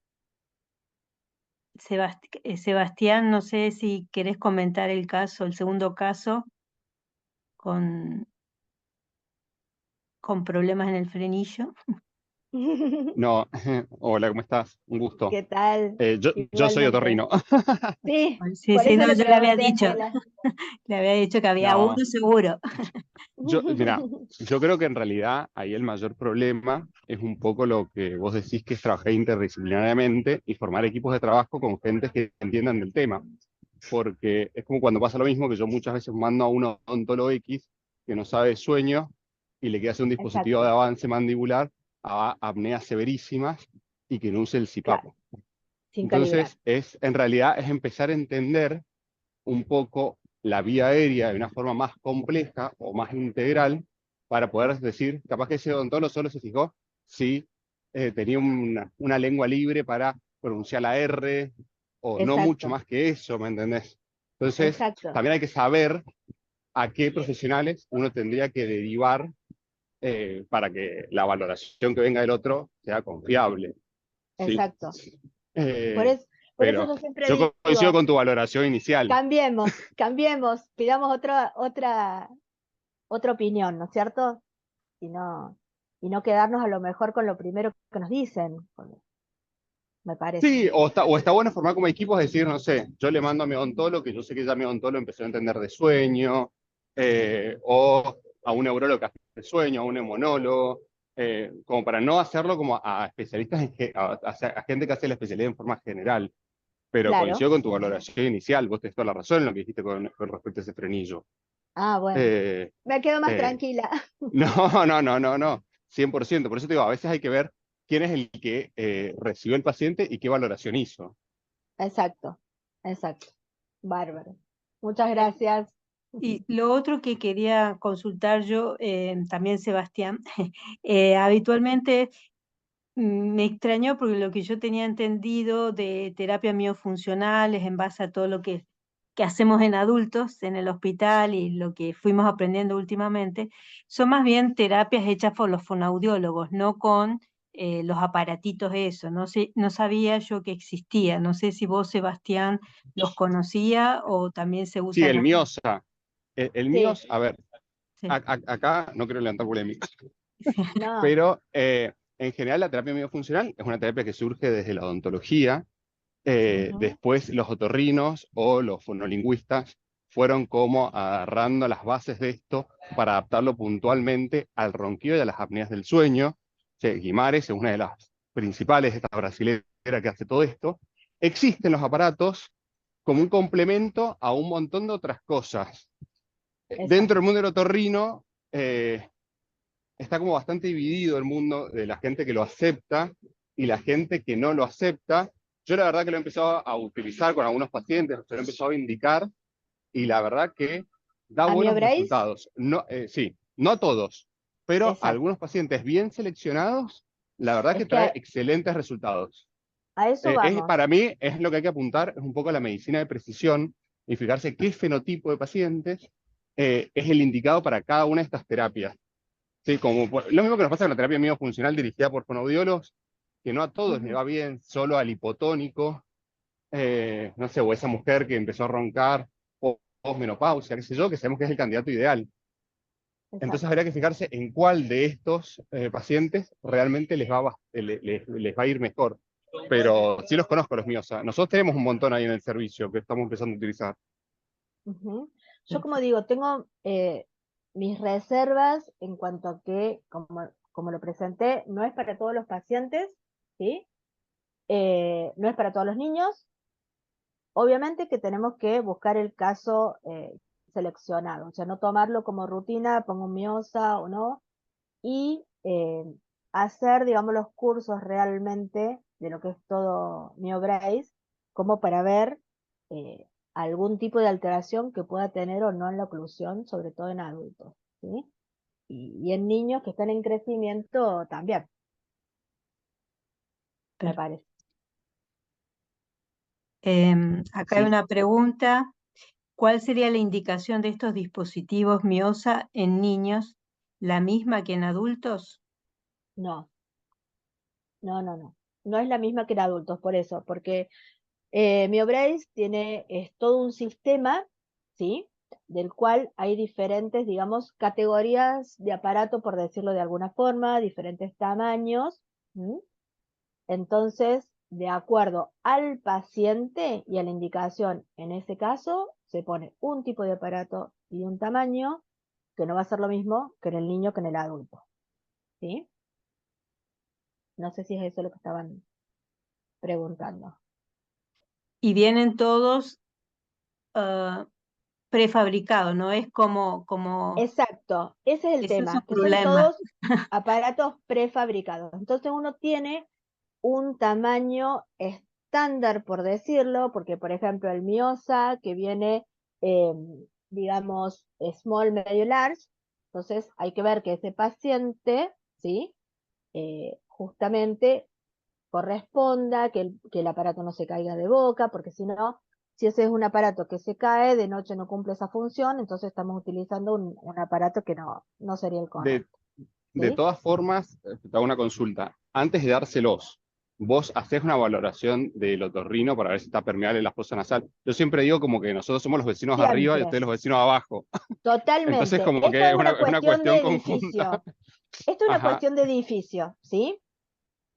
Sebastián, no sé si querés comentar el caso, el segundo caso, con problemas en el frenillo. No, hola, ¿cómo estás? Un gusto. ¿Qué tal? Yo soy Igualmente. otorrino. Sí, Sí, por sí, eso no, le yo le había pregunté, dicho, le había dicho que había uno No, seguro. mira, yo creo que en realidad ahí el mayor problema es un poco lo que vos decís, que es trabajar interdisciplinariamente y formar equipos de trabajo con gente que entiendan del tema. Porque es como cuando pasa lo mismo, que yo muchas veces mando a un odontólogo X que no sabe de sueño y le queda hacer un dispositivo de Exacto, avance mandibular a apneas severísimas y que no use el CPAP. claro, sin calibrar. Entonces, en realidad es empezar a entender un poco la vía aérea de una forma más compleja o más integral para poder decir, capaz que ese odontólogo solo se fijó si tenía una lengua libre para pronunciar la R o no mucho Exacto, más que eso, ¿me entendés? Entonces, exacto, también hay que saber a qué profesionales uno tendría que derivar para que la valoración que venga del otro sea confiable, ¿sí? exacto. Por Eh, eso, por eso pero yo siempre yo coincido digo, con tu valoración inicial. cambiemos, pidamos otra opinión, ¿no es cierto? Y y no quedarnos a lo mejor con lo primero que nos dicen, me parece. Sí, o está bueno formar como equipos, es decir, no sé, yo le mando a mi odontólogo, que yo sé que ya mi odontólogo empezó a entender de sueño, o a un neurólogo que hace de sueño, a un neumólogo, como para no hacerlo como a especialistas, a gente que hace la especialidad en forma general. Pero Claro. coincido con tu valoración inicial, vos tenés toda la razón en lo que dijiste con respecto a ese frenillo. Ah, bueno, Eh, me quedo más eh, tranquila. no, 100%. Por eso te digo, a veces hay que ver quién es el que recibió el paciente y qué valoración hizo. Exacto, exacto. Bárbaro. Muchas gracias. Y lo otro que quería consultar yo, también Sebastián, habitualmente me extrañó porque lo que yo tenía entendido de terapia miofuncional es en base a todo lo que hacemos en adultos en el hospital y lo que fuimos aprendiendo últimamente, son más bien terapias hechas por los fonoaudiólogos, no con los aparatitos eso. No sé, no sabía yo que existía. No sé si vos, Sebastián, los conocía o también se Sí, usan el así. MIOSA. El Sí, MIOS, a ver, Sí. acá no quiero levantar polémica, no, pero en general la terapia miofuncional es una terapia que surge desde la odontología. ujú, Después los otorrinos o los fonolingüistas fueron como agarrando las bases de esto para adaptarlo puntualmente al ronquido y a las apneas del sueño. Sí, Guimares es una de las principales, esta brasilera que hace todo esto. Existen los aparatos como un complemento a un montón de otras cosas. Dentro del exacto. mundo del otorrino está como bastante dividido el mundo de la gente que lo acepta y la gente que no lo acepta. Yo la verdad que lo he empezado a utilizar con algunos pacientes, se lo he empezado a indicar y la verdad que da ¿A mi buenos obráis? resultados. No, sí, no a todos, pero a Exacto. algunos pacientes bien seleccionados, la verdad que Es que trae excelentes resultados. a eso vamos. Para mí es lo que hay que apuntar, es un poco a la medicina de precisión y fijarse qué fenotipo de pacientes es el indicado para cada una de estas terapias. Sí, lo mismo que nos pasa con la terapia miofuncional dirigida por fonoaudiólogos, que no a todos le Ujú, va bien, solo al hipotónico, no sé, o esa mujer que empezó a roncar, o menopausia, qué sé yo, que sabemos que es el candidato ideal. Entonces exacto. habría que fijarse en cuál de estos pacientes realmente les va a ir mejor. Pero sí los conozco los míos. O sea, nosotros tenemos un montón ahí en el servicio que estamos empezando a utilizar. Ujú. Yo, como digo, tengo mis reservas en cuanto a que, como lo presenté, no es para todos los pacientes, ¿sí? No es para todos los niños. Obviamente que tenemos que buscar el caso seleccionado, o sea, no tomarlo como rutina, pongo un miosa o no, y hacer, digamos, los cursos realmente de lo que es todo MioBrace, como para ver algún tipo de alteración que pueda tener o no en la oclusión, sobre todo en adultos, ¿sí? Y en niños que están en crecimiento también, me Per- parece. Acá hay Sí, una pregunta. ¿Cuál sería la indicación de estos dispositivos MIOSA en niños? ¿La misma que en adultos? No, no. No es la misma que en adultos, por eso, porque MioBrace es todo un sistema, ¿sí? Del cual hay diferentes, digamos, categorías de aparato, por decirlo de alguna forma, diferentes tamaños. ¿M? Entonces, de acuerdo al paciente y a la indicación, en ese caso, se pone un tipo de aparato y un tamaño que no va a ser lo mismo que en el niño que en el adulto, ¿sí? No sé si es eso lo que estaban preguntando. Y vienen todos prefabricados, ¿no? Es como Exacto, ese es el Ese es un tema, que son problema. todos aparatos prefabricados. Entonces uno tiene un tamaño estándar, por decirlo, porque por ejemplo el Miosa, que viene, digamos, small, medio, large, entonces hay que ver que ese paciente, ¿sí? Justamente corresponda, que el aparato no se caiga de boca, porque si no, si ese es un aparato que se cae, de noche no cumple esa función, entonces estamos utilizando un aparato que no sería el De, correcto, de ¿sí? todas formas, te hago una consulta. Antes de dárselos, vos hacés una valoración del otorrino para ver si está permeable la fosa nasal. Yo siempre digo como que nosotros somos los vecinos arriba y Siempre, ustedes los vecinos abajo. Entonces totalmente. como Esto que es una es una cuestión cuestión de conjunta. edificio. Esto es una Ajá. cuestión de edificio, ¿sí?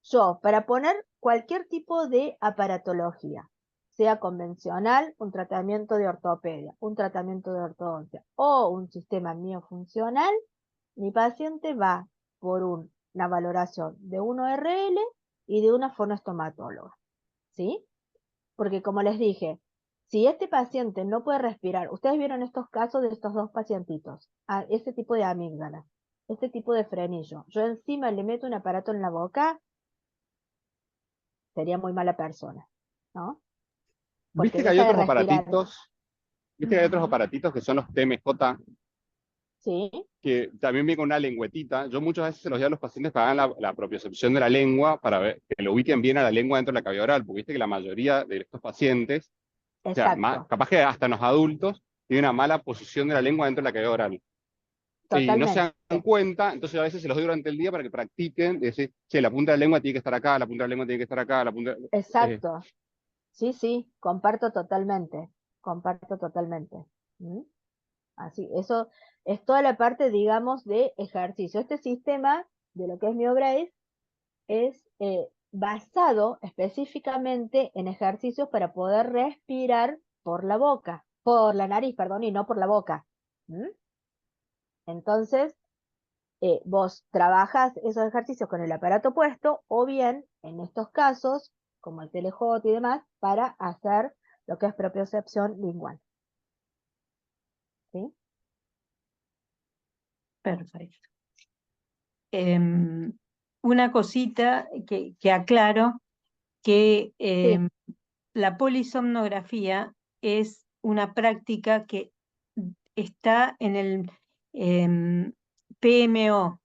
Yo, para poner cualquier tipo de aparatología, sea convencional, un tratamiento de ortopedia, un tratamiento de ortodoncia o un sistema miofuncional, mi paciente va por una valoración de un ORL y de una fonoestomatóloga, ¿sí? Porque como les dije, si este paciente no puede respirar, ustedes vieron estos casos de estos dos pacientitos, ese tipo de amígdala, este tipo de frenillo, yo encima le meto un aparato en la boca, sería muy mala persona, ¿no? Porque Viste que hay deja de otros respirar. aparatitos, viste que hay otros aparatitos que son los TMJ, Sí, que también viene con una lengüetita. Yo muchas veces se los doy a los pacientes para hagan la propiocepción de la lengua, para ver, que lo ubiquen bien a la lengua dentro de la cavidad oral, porque viste que la mayoría de estos pacientes, o sea, exacto, capaz que hasta en los adultos, tienen una mala posición de la lengua dentro de la cavidad oral. Y no se totalmente, dan cuenta, entonces a veces se los doy durante el día para que practiquen, de decir, che, la punta de la lengua tiene que estar acá, la punta de la lengua tiene que estar acá, la punta... exacto. Sí, sí, comparto totalmente, comparto totalmente. ¿Mm? Así, eso es toda la parte, digamos, de ejercicio. Este sistema de lo que es MioBrace es basado específicamente en ejercicios para poder respirar por la boca, por la nariz, perdón, y no por la boca. ¿Mm? Entonces, vos trabajas esos ejercicios con el aparato puesto o bien, en estos casos, como el TLJ y demás, para hacer lo que es propiocepción lingual. ¿Sí? Perfecto. Una cosita que aclaro, que Sí. la polisomnografía es una práctica que está en el PMO,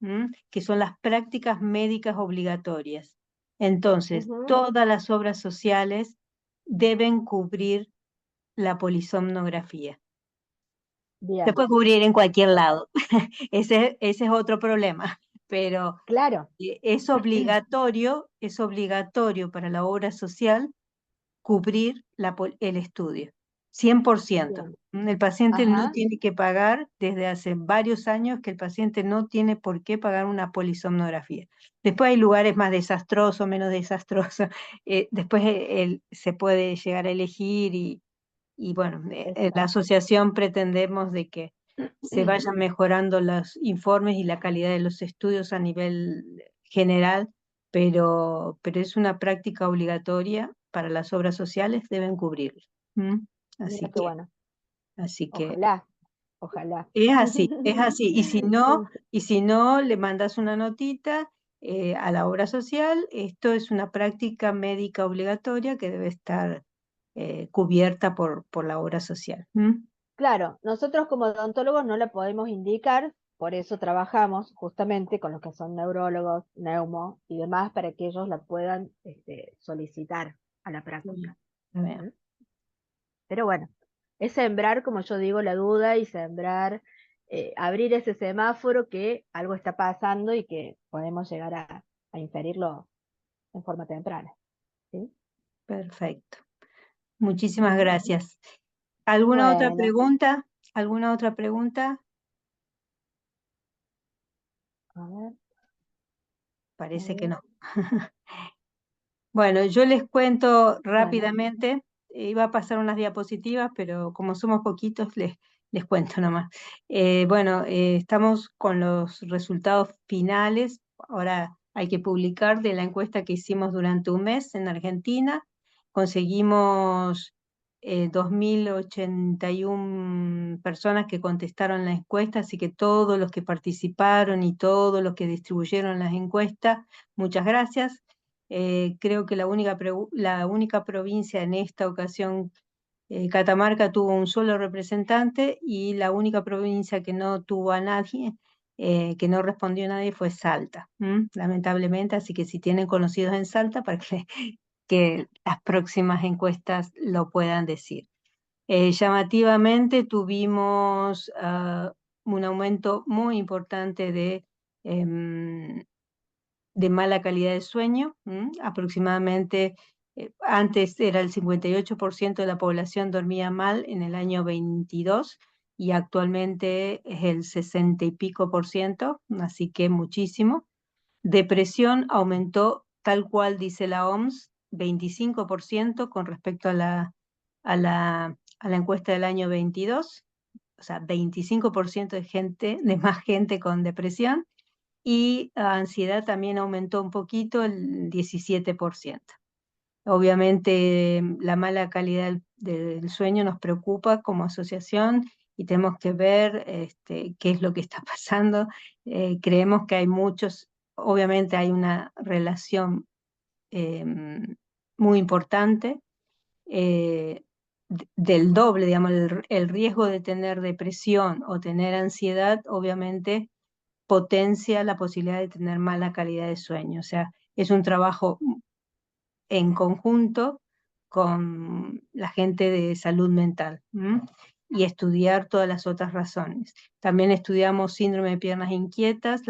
que son las prácticas médicas obligatorias. Entonces, Ujú. todas las obras sociales deben cubrir la polisomnografía. Se Bien. puede cubrir en cualquier lado. Ese es otro problema, pero Claro. es obligatorio para la obra social cubrir el estudio, 100%. Bien. El paciente no Ajá. tiene que pagar, desde hace varios años que el paciente no tiene por qué pagar una polisomnografía. Después hay lugares más desastrosos, menos desastrosos. Después se puede llegar a elegir y bueno, la Exacto. asociación pretendemos de que se vayan mejorando los informes y la calidad de los estudios a nivel general, pero es una práctica obligatoria para las obras sociales, deben cubrirlo. ¿Mm? Mira Así qué que, bueno. así que Ojalá, ojalá. es así, es así. Y si no, Sí, y si no, le mandas una notita a la obra social. Esto es una práctica médica obligatoria que debe estar cubierta por la obra social. ¿Mm? claro, nosotros como odontólogos no la podemos indicar, por eso trabajamos justamente con los que son neurólogos, neumo y demás, para que ellos la puedan solicitar a la Sí, práctica. a ver. ¿Mm? Pero bueno, es sembrar, como yo digo, la duda y sembrar, abrir ese semáforo que algo está pasando y que podemos llegar a inferirlo en forma temprana. ¿Sí? Perfecto. Muchísimas Ujú. gracias. ¿Alguna otra Bueno, pregunta? ¿Alguna otra pregunta? a ver, a Parece que ver. no. Bueno, yo les cuento Bueno, rápidamente. Iba a pasar unas diapositivas, pero como somos poquitos, les cuento nomás. Bueno, estamos con los resultados finales. Ahora hay que publicar de la encuesta que hicimos durante un mes en Argentina. Conseguimos 2.081 personas que contestaron la encuesta, así que todos los que participaron y todos los que distribuyeron las encuestas, muchas gracias. Creo que la única provincia en esta ocasión, Catamarca, tuvo un solo representante, y la única provincia que no tuvo a nadie, que no respondió a nadie, fue Salta, lamentablemente. Así que si tienen conocidos en Salta, para que las próximas encuestas lo puedan decir. Llamativamente tuvimos un aumento muy importante de mala calidad de sueño. Aproximadamente, antes era el 58% de la población dormía mal en el año 22, y actualmente es el 60 y pico por ciento, así que muchísimo. Depresión aumentó, tal cual dice la OMS, 25% con respecto a la encuesta del año 22, o sea, 25% de más gente con depresión, y ansiedad también aumentó un poquito, el 17%. Obviamente la mala calidad del sueño nos preocupa como asociación, y tenemos que ver qué es lo que está pasando. Creemos que hay obviamente hay una relación muy importante, del doble, digamos, el riesgo de tener depresión o tener ansiedad, obviamente potencia la posibilidad de tener mala calidad de sueño. O sea, es un trabajo en conjunto con la gente de salud mental, y estudiar todas las otras razones. También estudiamos síndrome de piernas inquietas.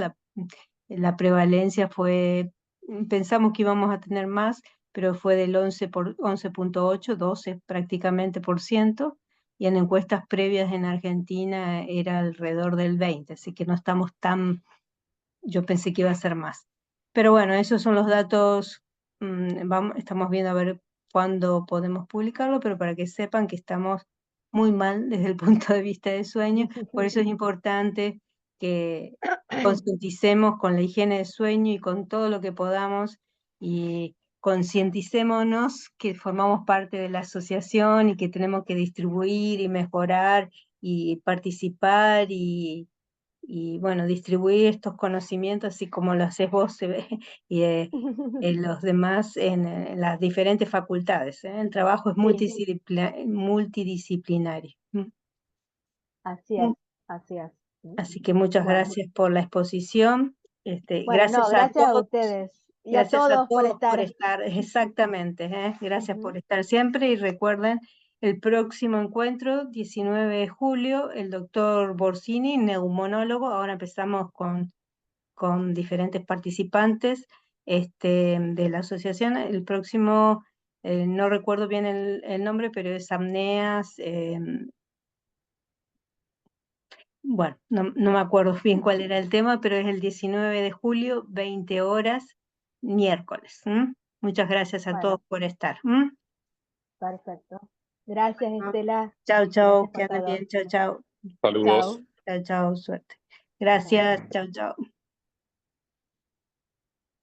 La prevalencia pensamos que íbamos a tener más, pero fue del 11.8, 12 prácticamente por ciento, y en encuestas previas en Argentina era alrededor del 20, así que no estamos yo pensé que iba a ser más. Pero bueno, esos son los datos. Estamos viendo a ver cuándo podemos publicarlo, pero para que sepan que estamos muy mal desde el punto de vista del sueño. Por eso es importante que concienticemos con la higiene de sueño y con todo lo que podamos, y concienticémonos que formamos parte de la asociación y que tenemos que distribuir y mejorar y participar y bueno, distribuir estos conocimientos, así como lo haces vos, y los demás en las diferentes facultades. El trabajo es Sí, multidisciplinario. así Mm. es, así es. Así que muchas Bueno, gracias por la exposición. bueno, no, gracias a ustedes y a Gracias a todos por todos por estar. estar, exactamente, gracias Ujú. por estar siempre, y recuerden, el próximo encuentro, 19 de julio, el doctor Borsini, neumonólogo. Ahora empezamos con diferentes participantes de la asociación. El próximo, no recuerdo bien el nombre, pero es apneas. Bueno, no me acuerdo bien cuál era el tema, pero es el 19 de julio, 20 horas, miércoles. Muchas gracias a todos Bueno, por estar. perfecto. Gracias, Estela. Chao, Gracias chao, que por anden todo. bien, chao, chao. Saludos. Chao. Chao, chao, suerte. Chao. Gracias, chao, chao.